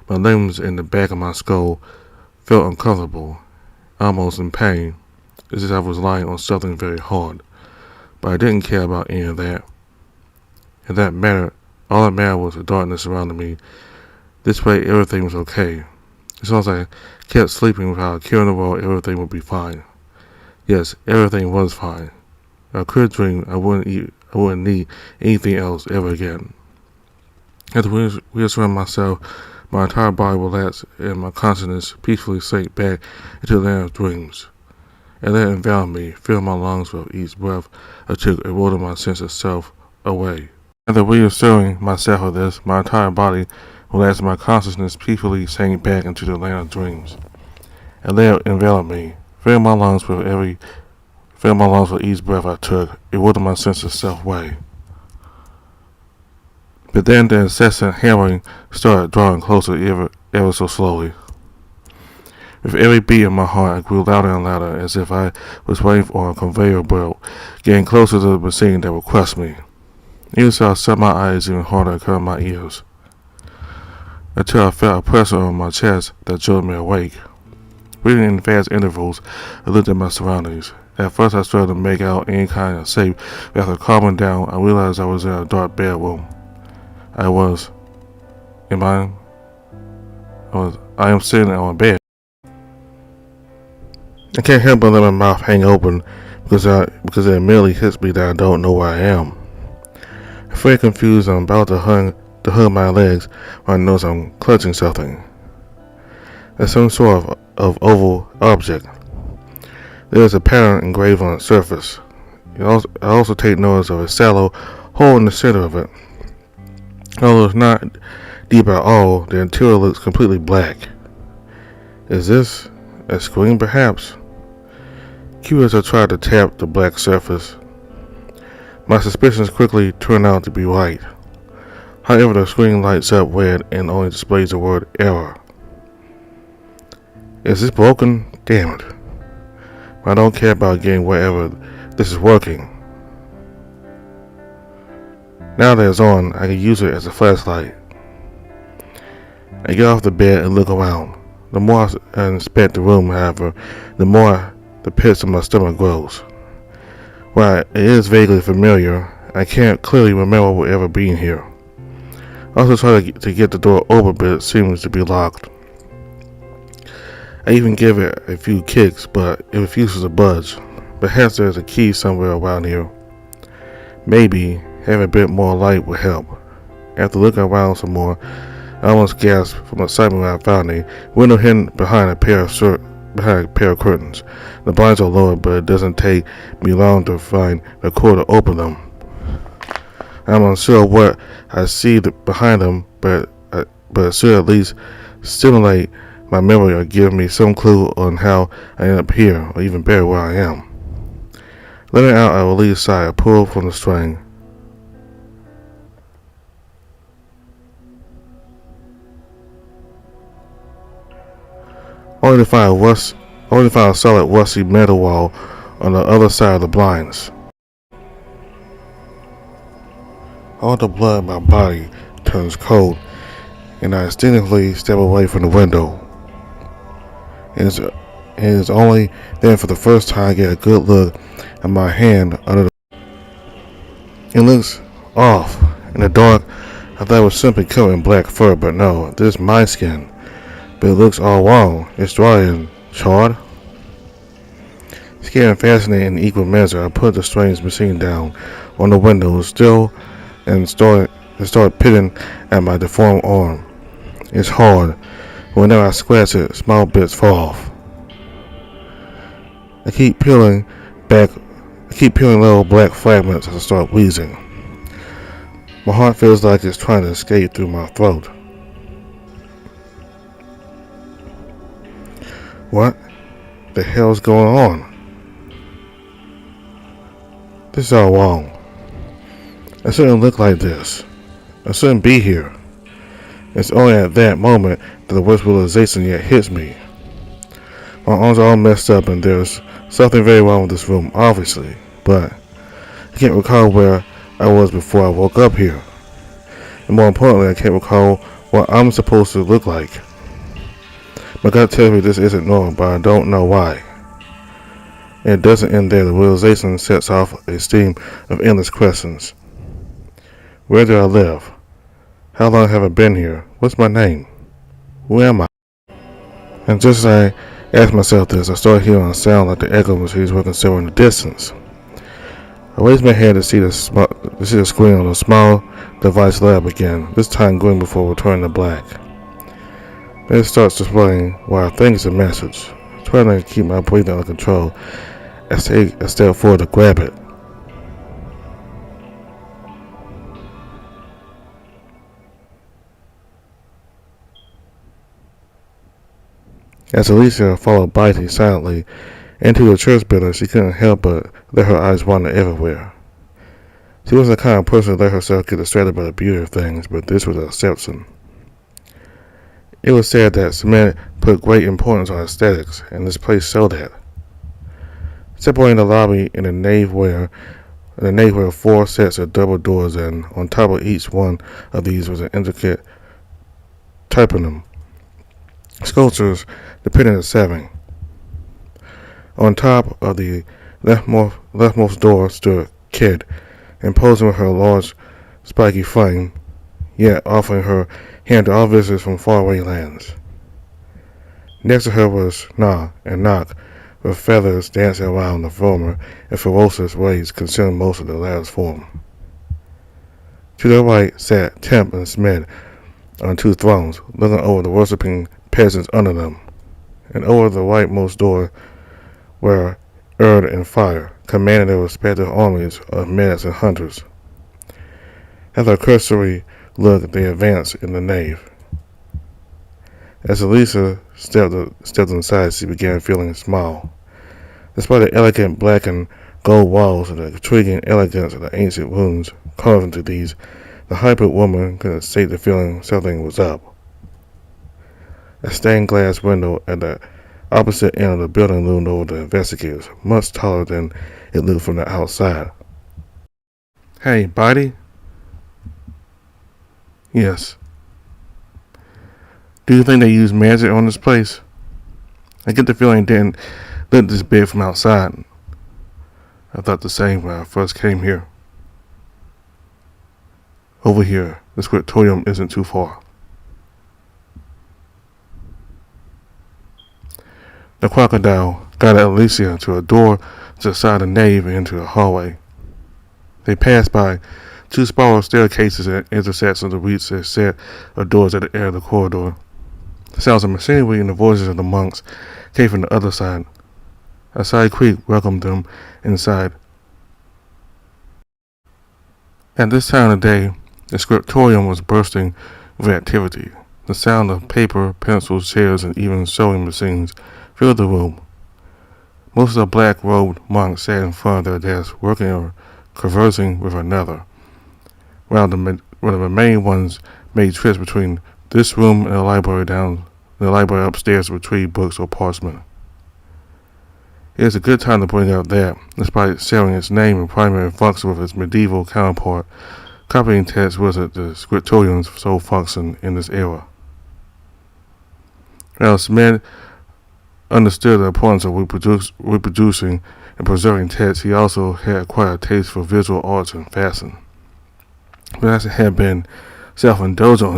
Speaker 1: My limbs and the back of my skull felt uncomfortable, almost in pain, as if I was lying on something very hard. But I didn't care about any of that. All that mattered was the darkness surrounding me. This way, everything was okay. As long as I kept sleeping without a care in the world, everything would be fine. Yes, everything was fine. I could dream I wouldn't need anything else ever again. After reassuring myself, my entire body relaxed and my consciousness peacefully sank back into the land of dreams. And that enveloped me, filling my lungs with each breath I took, eroding my sense of self away. After reassuring myself of this, my entire body relaxed and my consciousness peacefully sank back into the land of dreams. And that enveloped me, filling my lungs with filling my lungs with each breath I took, eroding my sense of self-way. But then the incessant hammering started drawing closer ever so slowly. With every beat in my heart, I grew louder and louder, as if I was waiting on a conveyor belt, getting closer to the machine that would crush me. Even so, I set my eyes even harder and covered my ears, until I felt a pressure on my chest that jolted me awake. Breathing in fast intervals, I looked at my surroundings. At first, I struggled to make out any kind of shape, but after calming down, I realized I was in a dark bedroom. I am sitting on a bed. I can't help but let my mouth hang open because it immediately hits me that I don't know where I am. Afraid, confused, I'm about to hug my legs when I notice I'm clutching something. It's some sort of oval object. There is a pattern engraved on its surface. I also take notice of a shallow hole in the center of it. Although it's not deep at all, the interior looks completely black. Is this a screen, perhaps? Curious, I tried to tap the black surface. My suspicions quickly turned out to be right. However, the screen lights up red and only displays the word error. Is this broken? Damn it. I don't care about getting wherever this is working. Now that it's on, I can use it as a flashlight. I get off the bed and look around. The more I inspect the room, however, the more the pits of my stomach grows. While it is vaguely familiar, I can't clearly remember ever being here. I also try to get the door open, but it seems to be locked. I even give it a few kicks, but it refuses to budge. Perhaps there's a key somewhere around here. Maybe having a bit more light would help. After looking around some more, I almost gasped from excitement when I found a window hidden behind a pair of curtains. The blinds are lowered, but it doesn't take me long to find the cord to open them. I'm unsure what I see behind them, but it should at least stimulate my memory or give me some clue on how I ended up here, or even better, where I am. Letting out a relieved sigh, I pull from the string. Only to find a solid rusty metal wall on the other side of the blinds. All the blood in my body turns cold, and I instinctively step away from the window. It is only then for the first time I get a good look at my hand under the... It looks off. In the dark, I thought it was simply covered in black fur, but no, this is my skin. But it looks all wrong. It's dry and charred. Scared and fascinated in equal measure, I put the strange machine down on the window still and started picking at my deformed arm. It's hard. Whenever I scratch it, small bits fall off. I keep peeling little black fragments as I start wheezing. My heart feels like it's trying to escape through my throat. What the hell's going on? This is all wrong. I shouldn't look like this. I shouldn't be here. It's only at that moment that the worst realization yet hits me. My arms are all messed up and there's something very wrong with this room, obviously, but I can't recall where I was before I woke up here. And more importantly, I can't recall what I'm supposed to look like. My gut tells me this isn't normal, but I don't know why. And it doesn't end there. The realization sets off a stream of endless questions. Where do I live? How long have I been here? What's my name? Who am I? And just as I asked myself this, I started hearing a sound like the echo machines working somewhere in the distance. I raised my head to see the screen on the small device light up again, this time going before returning to black. Then it starts displaying what I think is a message. Trying to keep my breathing under control, I take a step forward to grab it. As Alicia followed biting silently, Into the church building, she couldn't help but let her eyes wander everywhere. She wasn't the kind of person to let herself get distracted by the beauty of things, but this was an exception. It was said that Smith put great importance on aesthetics, and this place showed that. Separating the lobby and the nave were 4 sets of double doors, and on top of each one of these was an intricate tympanum, sculptures depicting the 7. On top of the leftmost door stood Kid, imposing with her large spiky frame, yet offering her hand to all visitors from faraway lands. Next to her was Na and Nock, with feathers dancing around the former and ferocious waves concealing most of the latter's form. To their right sat Temp and Smith on 2 thrones, looking over the worshipping peasants under them, and over the rightmost door were Erd and Fire, commanding their respective armies of medics and hunters. After a cursory look, they advanced in the nave. As Elisa stepped inside, she began feeling small. Despite the elegant black and gold walls and the intriguing elegance of the ancient runes carved into these, the hyper woman couldn't shake the feeling something was up. A stained glass window at the opposite end of the building loomed over the investigators, much taller than it looked from the outside. "Hey, buddy?" "Yes." "Do you think they used magic on this place? I get the feeling it didn't look this big from outside. I thought the same when I first came here." "Over here. The scriptorium isn't too far." The crocodile guided Alicia to a door to the side of the nave and into the hallway. They passed by 2 spiral staircases and intersections to reach a set of doors at the end of the corridor. The sounds of machinery and the voices of the monks came from the other side. A side creak welcomed them inside. At this time of day, the scriptorium was bursting with activity. The sound of paper, pencils, chairs, and even sewing machines filled the room. Most of the black-robed monks sat in front of their desks, working or conversing with another, while the remaining ones made trips between this room and the library upstairs to retrieve books or parchment. It is a good time to bring up that, despite sharing its name and primary function with its medieval counterpart, copying text wasn't the scriptorium's sole function in this era. While Smith understood the importance of reproducing and preserving text, he also had quite a taste for visual arts and fashion. Perhaps it had been self-indulgent on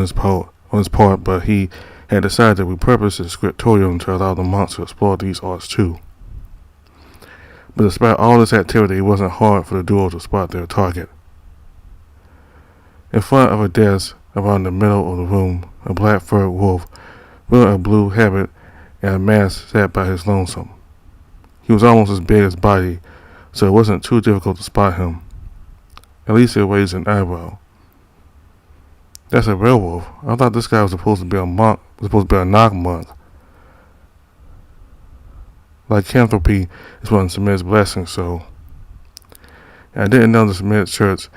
Speaker 1: his part, but he had decided to repurpose the scriptorium to allow the monks to explore these arts too. But despite all this activity, it wasn't hard for the duo to spot their target. In front of a desk around the middle of the room, a black-furred wolf, wearing a blue habit and a mask, sat by his lonesome. He was almost as big as Buddy, so it wasn't too difficult to spot him. Alicia raised an eyebrow. "That's a real wolf. I thought this guy was supposed to be a monk, knock monk." Lycanthropy is one of Smith's blessings, so. And I didn't know the Smith church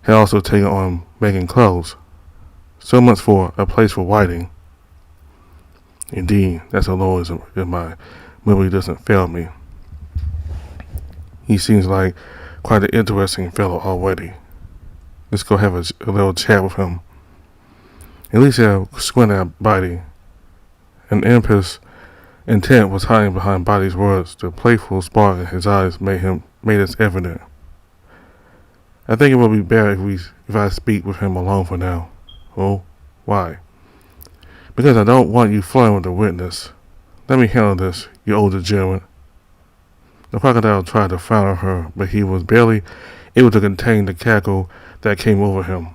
Speaker 1: had also taken on making clothes. So much for a place for writing. Indeed, that's a Lordism if my memory doesn't fail me. He seems like quite an interesting fellow already. Let's go have a little chat with him. Alicia squinted at Buddy. An impish intent was hiding behind Buddy's words. The playful spark in his eyes made it evident. "I think it would be better if I speak with him alone for now." "Oh, why?" "Because I don't want you flirting with the witness. Let me handle this, you old degenerate." The crocodile tried to frown at her, but he was barely able to contain the cackle that came over him.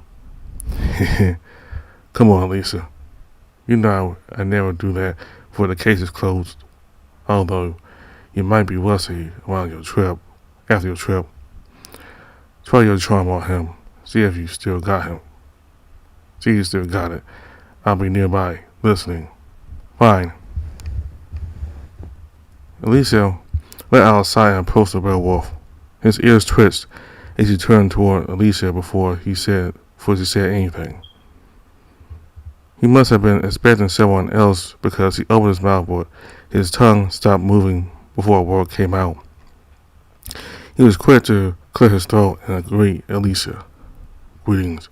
Speaker 1: "Come on, Lisa. You know I never do that before the case is closed. Although you might be rusty after your trip. Try your charm on him. See if you still got him. See if you still got it. I'll be nearby, listening." "Fine." Alicia went outside and approached the werewolf. His ears twitched as he turned toward Alicia before she said anything. He must have been expecting someone else because he opened his mouth, but his tongue stopped moving before a word came out. He was quick to clear his throat and greet Alicia. Greetings.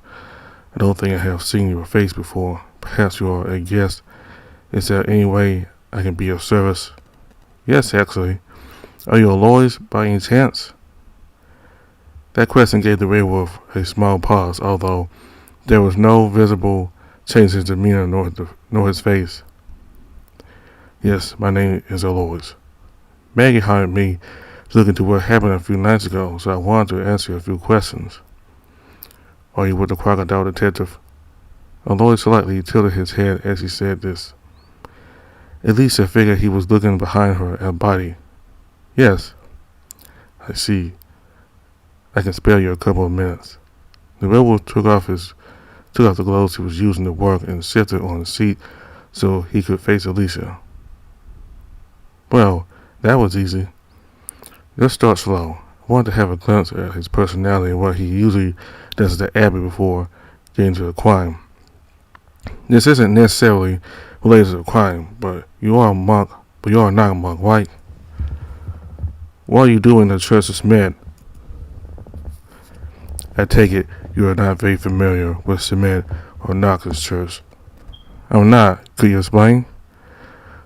Speaker 1: I don't think I have seen your face before. Perhaps you are a guest. Is there any way I can be of service? Yes, actually. Are you a Lois by any chance? That question gave the werewolf a small pause, although there was no visible change in his demeanor nor his face. Yes, my name is Alois. Maggie hired me to look into what happened a few nights ago, so I wanted to answer a few questions. Are you with the crocodile detective? Alois slightly tilted his head as he said this. Elisa figured he was looking behind her at Body. Yes. I see. I can spare you a couple of minutes. The werewolf took off the gloves he was using to work and shifted on the seat so he could face Alicia. Well, that was easy. Let's start slow. I wanted to have a glimpse at his personality and what he usually does at the Abbey before getting to the crime. This isn't necessarily related to the crime, but you are not a monk, right? What are you doing in the church of Smith? I take it you are not very familiar with Smith or Knox's church. I'm not. Could you explain?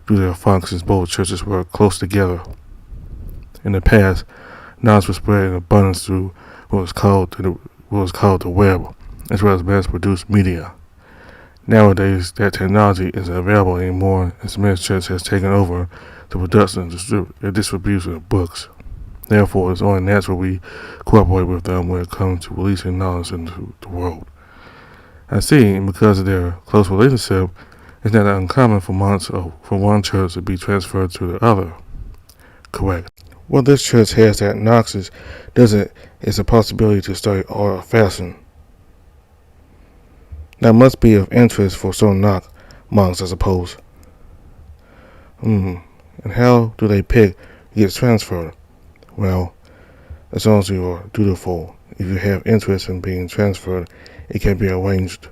Speaker 1: Due to their functions, both churches work close together. In the past, knowledge was spread in abundance through what was called the web, as well as mass-produced media. Nowadays, that technology isn't available anymore, and Smith's church has taken over the production and distribution of books. Therefore, it's only natural we cooperate with them when it comes to releasing knowledge into the world. I see, and because of their close relationship, it's not uncommon for one church to be transferred to the other. Correct. What this church has that Knox's doesn't is a possibility to study art or fashion. That must be of interest for some monks, I suppose. And how do they pick who gets transferred? Well, as long as you are dutiful, if you have interest in being transferred, it can be arranged.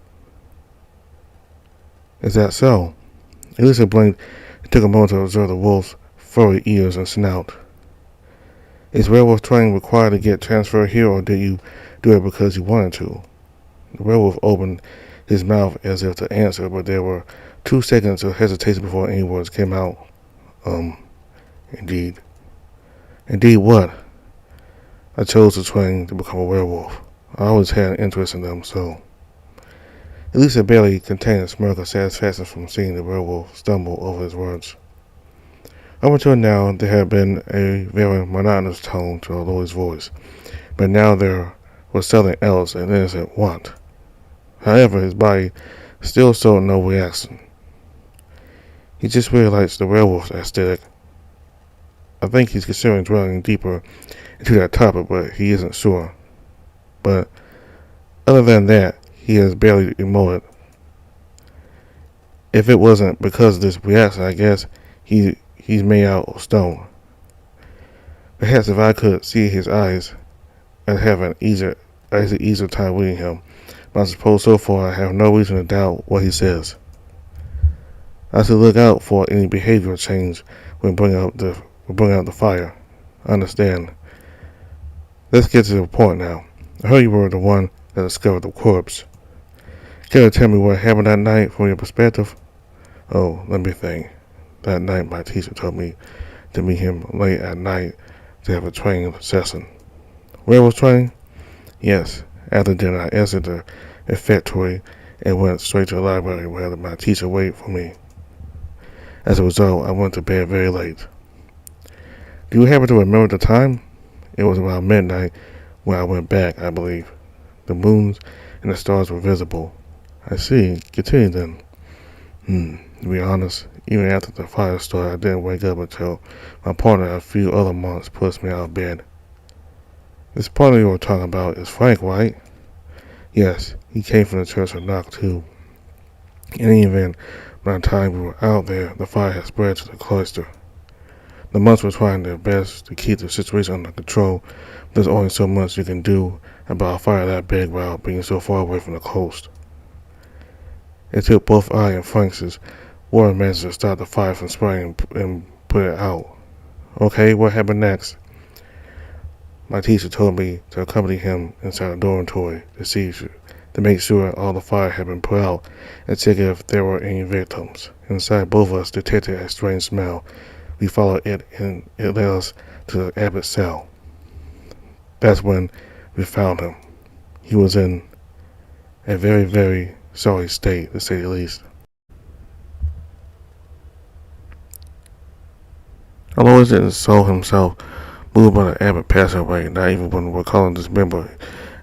Speaker 1: Is that so? Elisa blinked and took a moment to observe the wolf's furry ears and snout. Is werewolf training required to get transferred here, or did you do it because you wanted to? The werewolf opened his mouth as if to answer, but there were 2 seconds of hesitation before any words came out. Indeed. Indeed what? I chose to train to become a werewolf. I always had an interest in them, so. Elisa barely contained a smirk of satisfaction from seeing the werewolf stumble over his words. Up until now, there had been a very monotonous tone to Aloy's voice, but now there was something else, an innocent want. However, his body still showed no reaction. He just really likes the werewolf aesthetic. I think he's considering dwelling deeper into that topic, but he isn't sure. But other than that, he has barely emoted. If it wasn't because of this reaction, I guess he's made out of stone. Perhaps if I could see his eyes, I'd have an easier time reading him. But I suppose so far I have no reason to doubt what he says. I should look out for any behavioral change when bringing out the fire. I understand. Let's get to the point now. I heard you were the one that discovered the corpse. Can you tell me what happened that night from your perspective? Oh, let me think. That night my teacher told me to meet him late at night to have a training session. Werewolf training? Yes. After dinner I exited the refectory and went straight to the library where my teacher waited for me. As a result, I went to bed very late. Do you happen to remember the time? It was around midnight when I went back, I believe. The moons and the stars were visible. I see. Continue then. To be honest, even after the fire started, I didn't wake up until my partner and a few other monks pushed me out of bed. This partner you were talking about is Frank, right? Yes, he came from the church of Knock too. In any event, by the time we were out there, the fire had spread to the cloister. The monks were trying their best to keep the situation under control. There's only so much you can do about a fire that big while being so far away from the coast. It took both I and Frank's water measures to stop the fire from spreading and put it out. Okay, what happened next? My teacher told me to accompany him inside the dormitory to make sure all the fire had been put out and check if there were any victims. Inside, both of us detected a strange smell. We followed it and it led us to the abbot's cell. That's when we found him. He was in a very, very sorry state, to say the least. Alois didn't show himself moved by the abbot passing away, not even when recalling this memory.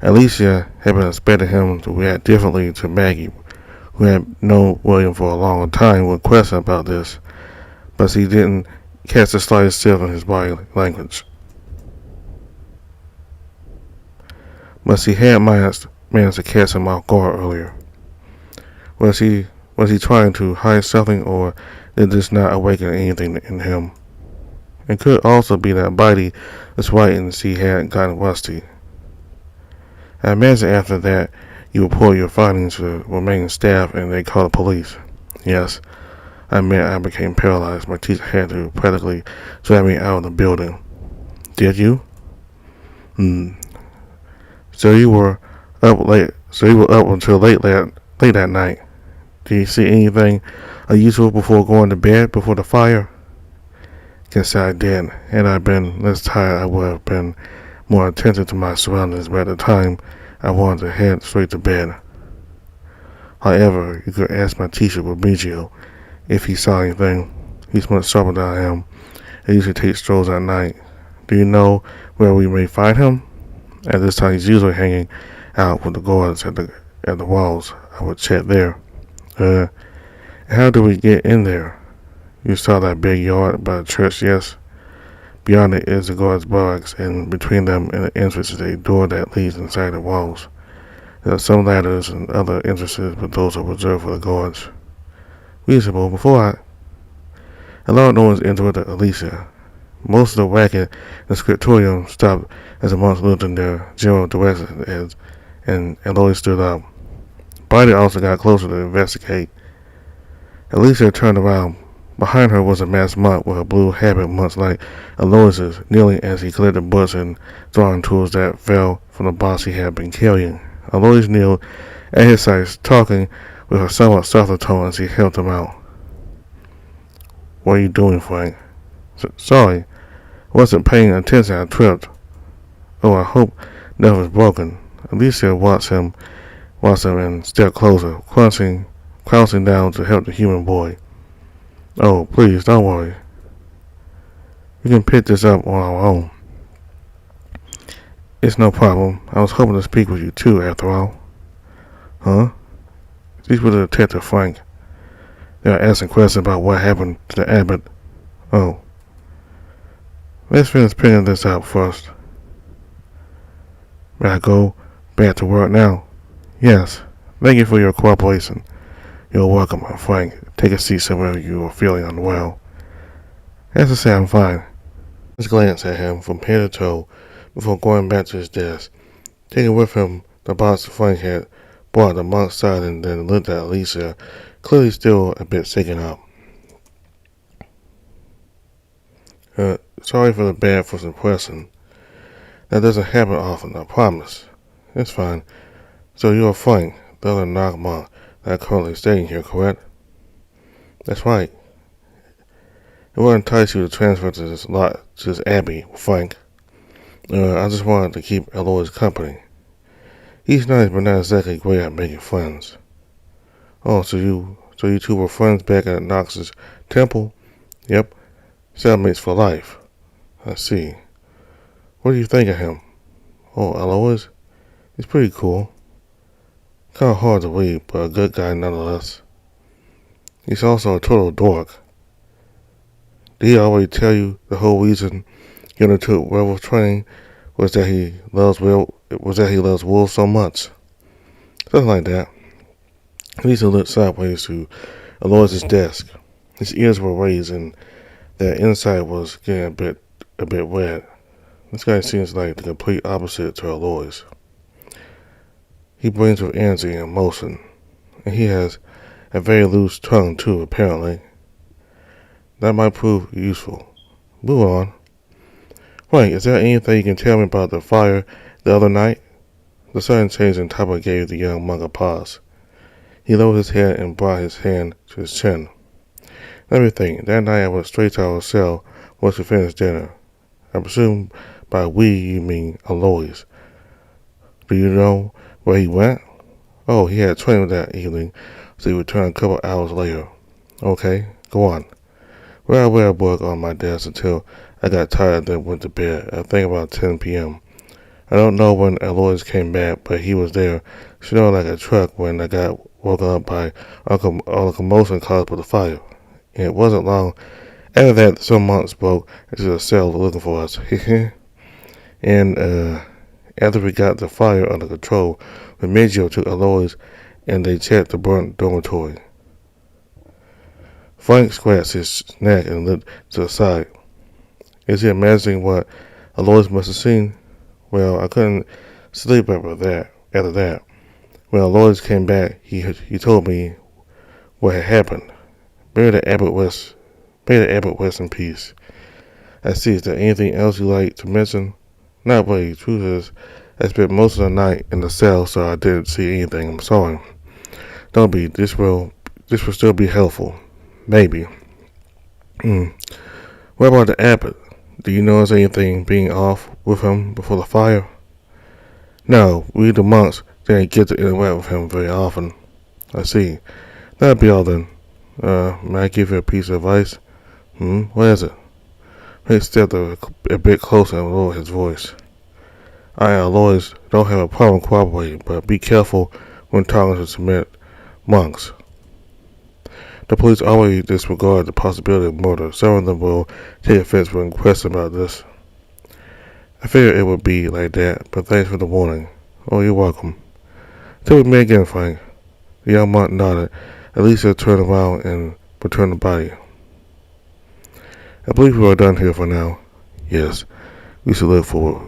Speaker 1: Alicia had been expecting him to react differently to Maggie, who had known William for a long time, with questions about this, but she didn't catch the slightest shift in his body language. But she had managed to catch him off guard earlier. Was he trying to hide something, or did this not awaken anything in him? It could also be that Bitey was right and she had gotten rusty. I imagine after that you report your findings to the remaining staff and they call the police. Yes, I meant I became paralyzed. My teacher had to practically drag me out of the building. Did you? So you were up until late that night. Did you see anything unusual before going to bed before the fire? Guess I did. Had I been less tired, I would have been more attentive to my surroundings, but at the time, I wanted to head straight to bed. However, you could ask my teacher, Remigio, if he saw anything. He's much sharper than I am. He usually takes strolls at night. Do you know where we may find him? At this time, he's usually hanging out with the guards at the walls. I would check there. How do we get in there? You saw that big yard by the church, yes? Beyond it is the guards' barracks, and between them and the entrance is a door that leads inside the walls. There are some ladders and other entrances, but those are reserved for the guards. Reasonable. Before allowed no one's entered with Alicia. Most of the racket in the scriptorium stopped as the monks looked in their general direction, and Eloise stood up. Bitey also got closer to investigate. Alicia turned around. Behind her was a masked monk with a blue habit, much like Alois's, kneeling as he collected books and drawing tools that fell from the box he had been carrying. Alois kneeled at his side, talking with a somewhat softer tone as he helped him out. What are you doing, Frank? Sorry, I wasn't paying attention. I tripped. Oh, I hope nothing's broken. Alicia watched him and stepped closer, crouching down to help the human boy. Oh, please, don't worry. We can pick this up on our own. It's no problem. I was hoping to speak with you too, after all. Huh? Speak with the detective, Frank. They are asking questions about what happened to the abbot. Oh. Let's finish picking this up first. May I go back to work now? Yes. Thank you for your cooperation. You're welcome, Frank. Take a seat somewhere you are feeling unwell. As I say, I'm fine. Let's glance at him from head to toe before going back to his desk. Taking with him the box Frank had brought the monk's side and then looked at Alicia, clearly still a bit shaken up. Sorry for the bad first impression. That doesn't happen often, I promise. It's fine. So you're Frank, the other knock monk that currently staying here, correct? That's right. It wouldn't entice you to transfer to this abbey, Frank. I just wanted to keep Eloise company. He's nice, but not exactly great at making friends. Oh, so you two were friends back at Knox's temple? Yep. Cellmates for life. I see. What do you think of him? Oh, Eloise? He's pretty cool. Kinda hard to read, but a good guy nonetheless. He's also a total dork. Did he already tell you the whole reason he undertook werewolf training was that he loves wolves so much? Something like that. Lisa looked sideways to Alois's desk. His ears were raised, and That insight was getting a bit wet. This guy seems like the complete opposite to Aloy's. He brings with energy and emotion, and he has a very loose tongue too, apparently. That might prove useful. Move on. Wait, is there anything you can tell me about the fire the other night? The sudden change in topic gave the young monk a pause. He lowered his head and brought his hand to his chin. Let me think. That night I went straight to our cell once we finished dinner. I presume by we you mean Aloys. Do you know where he went? Oh, he had training that evening, so he returned a couple hours later. Okay, go on. Well, I read a book on my desk until I got tired and went to bed. I think about 10 p.m. I don't know when Aloys came back, but he was there, snoring like a truck when I got woken up by all the commotion caused by the fire. And it wasn't long after that some monks broke into the cell looking for us. And after we got the fire under control, Remigio took Aloys and they checked the burnt dormitory. Frank scratched his neck and looked to the side. Is he imagining what Aloys must have seen? Well, I couldn't sleep after that. When Aloys came back, he told me what had happened. May the abbot rest in peace. I see. Is there anything else you'd like to mention? Not really. Truth is, I spent most of the night in the cell, so I didn't see anything. I'm sorry. Don't be. This will still be helpful. Maybe. What about the abbot? Do you notice anything being off with him before the fire? No, we the monks didn't get to interact with him very often. I see. That'll be all then. May I give you a piece of advice? What is it? He stepped a bit closer and lowered his voice. I Aloys don't have a problem cooperating, but be careful when talking to submit monks. The police always disregard the possibility of murder. Some of them will take offense when questioned about this. I figured it would be like that, but thanks for the warning. Oh, you're welcome. Till we meet again, Frank. The young monk nodded. Alicia turned around and returned the body. I believe we are done here for now. Yes, we should look for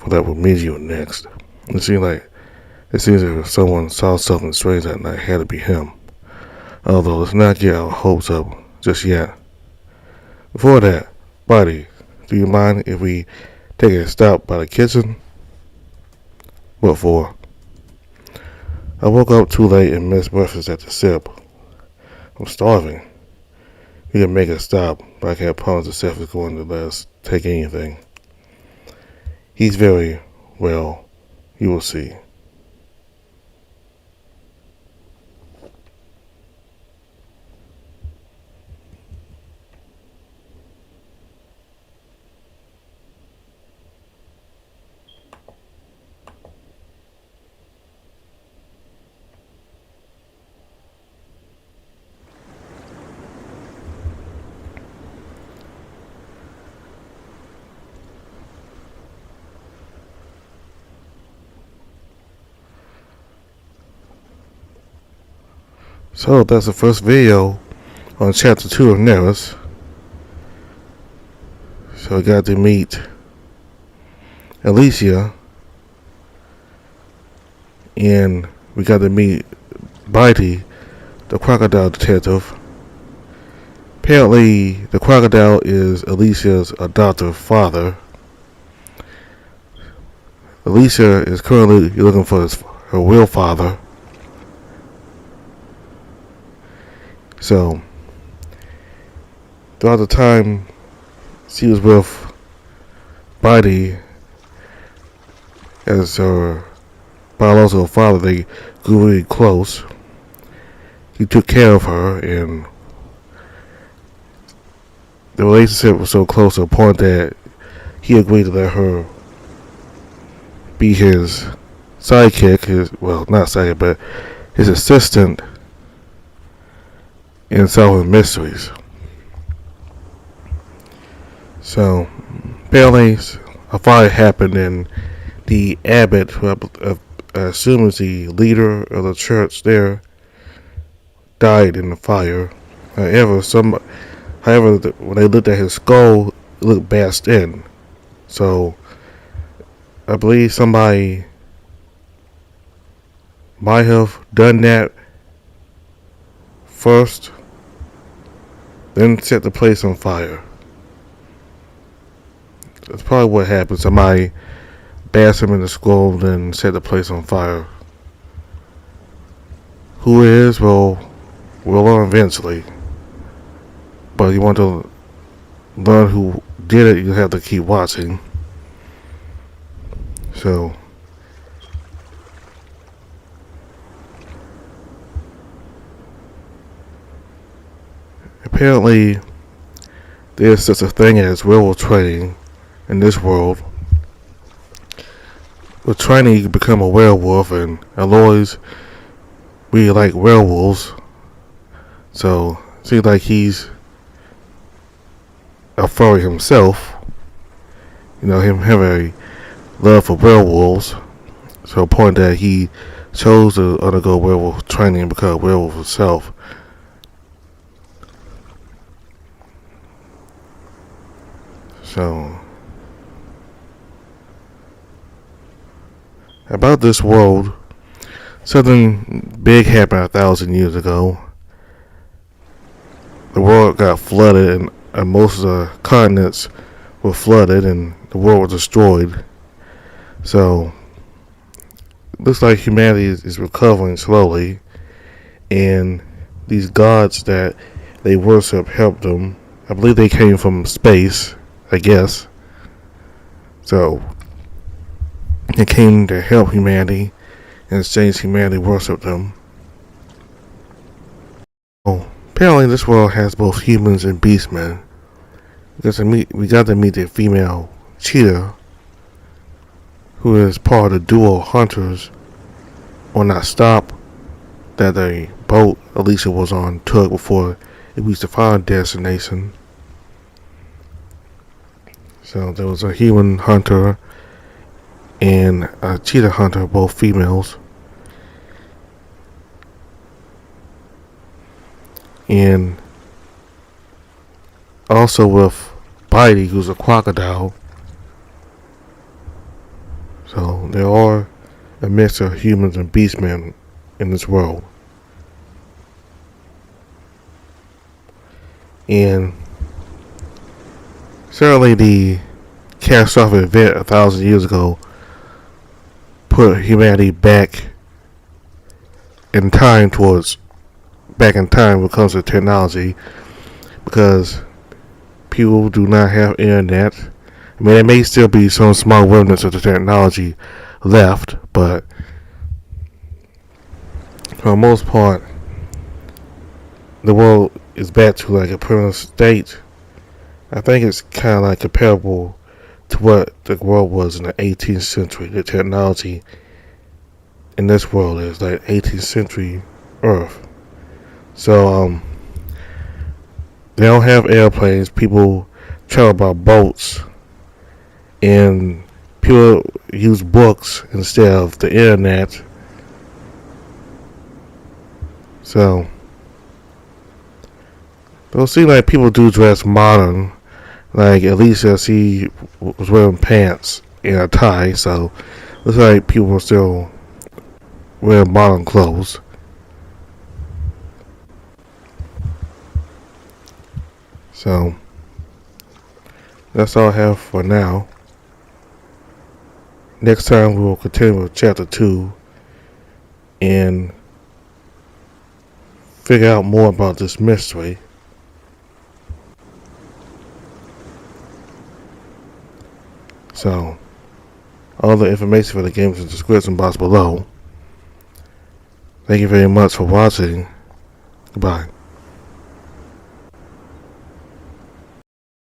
Speaker 1: that Remigio next. It seems as if someone saw something strange that night. It had to be him. Although let's not get our hopes up just yet. Before that, Buddy, do you mind if we take a stop by the kitchen? What for? I woke up too late and missed breakfast at the Sip. I'm starving. We can make a stop, but I can't promise the chef is going to let us take anything. He's very well. You will see. So that's the first video on chapter 2 of Nerus. So I got to meet Alicia, and we got to meet Bitey, the crocodile detective. Apparently, the crocodile is Alicia's adoptive father. Alicia is currently looking for her real father. So, throughout the time she was with Bitey as her biological father, they grew really close. He took care of her, and the relationship was so close to the point that he agreed to let her be his sidekick, not sidekick, but his assistant in solving mysteries. So, apparently, a fire happened, and the abbot, who I assume is the leader of the church there, died in the fire. However, However, when they looked at his skull, it looked bashed in. So I believe somebody might have done that first, then set the place on fire. That's probably what happened. Somebody bashed him in the skull, then set the place on fire. Who it is, well, we'll learn eventually. But if you want to learn who did it, you have to keep watching. So, apparently, there's such a thing as werewolf training in this world. With training, you can become a werewolf, and Aloy's really like werewolves. So, it seems like he's a furry himself. You know, him having a love for werewolves. So, a point that he chose to undergo werewolf training and become a werewolf himself. So, about this world, something big happened 1,000 years ago. The world got flooded, and most of the continents were flooded, and the world was destroyed. So, it looks like humanity is recovering slowly, and these gods that they worship helped them. I believe they came from space, I guess. So, they came to help humanity, and exchange humanity worshipped them. Oh, apparently this world has both humans and beastmen. We got to meet the female cheetah, who is part of the duo hunters on that stop that the boat Alicia was on took before it reached the final destination. So there was a human hunter and a cheetah hunter, both females. And also with Bitey, who's a crocodile. So there are a mix of humans and beastmen in this world. And certainly the catastrophic event 1,000 years ago put humanity back in time when it comes to technology, because people do not have internet. I mean, there may still be some small remnants of the technology left, but for the most part, the world is back to like a primitive state. I think it's kind of like comparable to what the world was in the 18th century. The technology in this world is like 18th century Earth. So, they don't have airplanes. People travel by boats, and people use books instead of the internet. So, it'll seem like people do dress modern. Like Alicia, she was wearing pants and a tie, so it looks like people are still wearing modern clothes. So, that's all I have for now. Next time we will continue with chapter 2 and figure out more about this mystery. So, all the information for the game is in the description box below. Thank you very much for watching. Goodbye.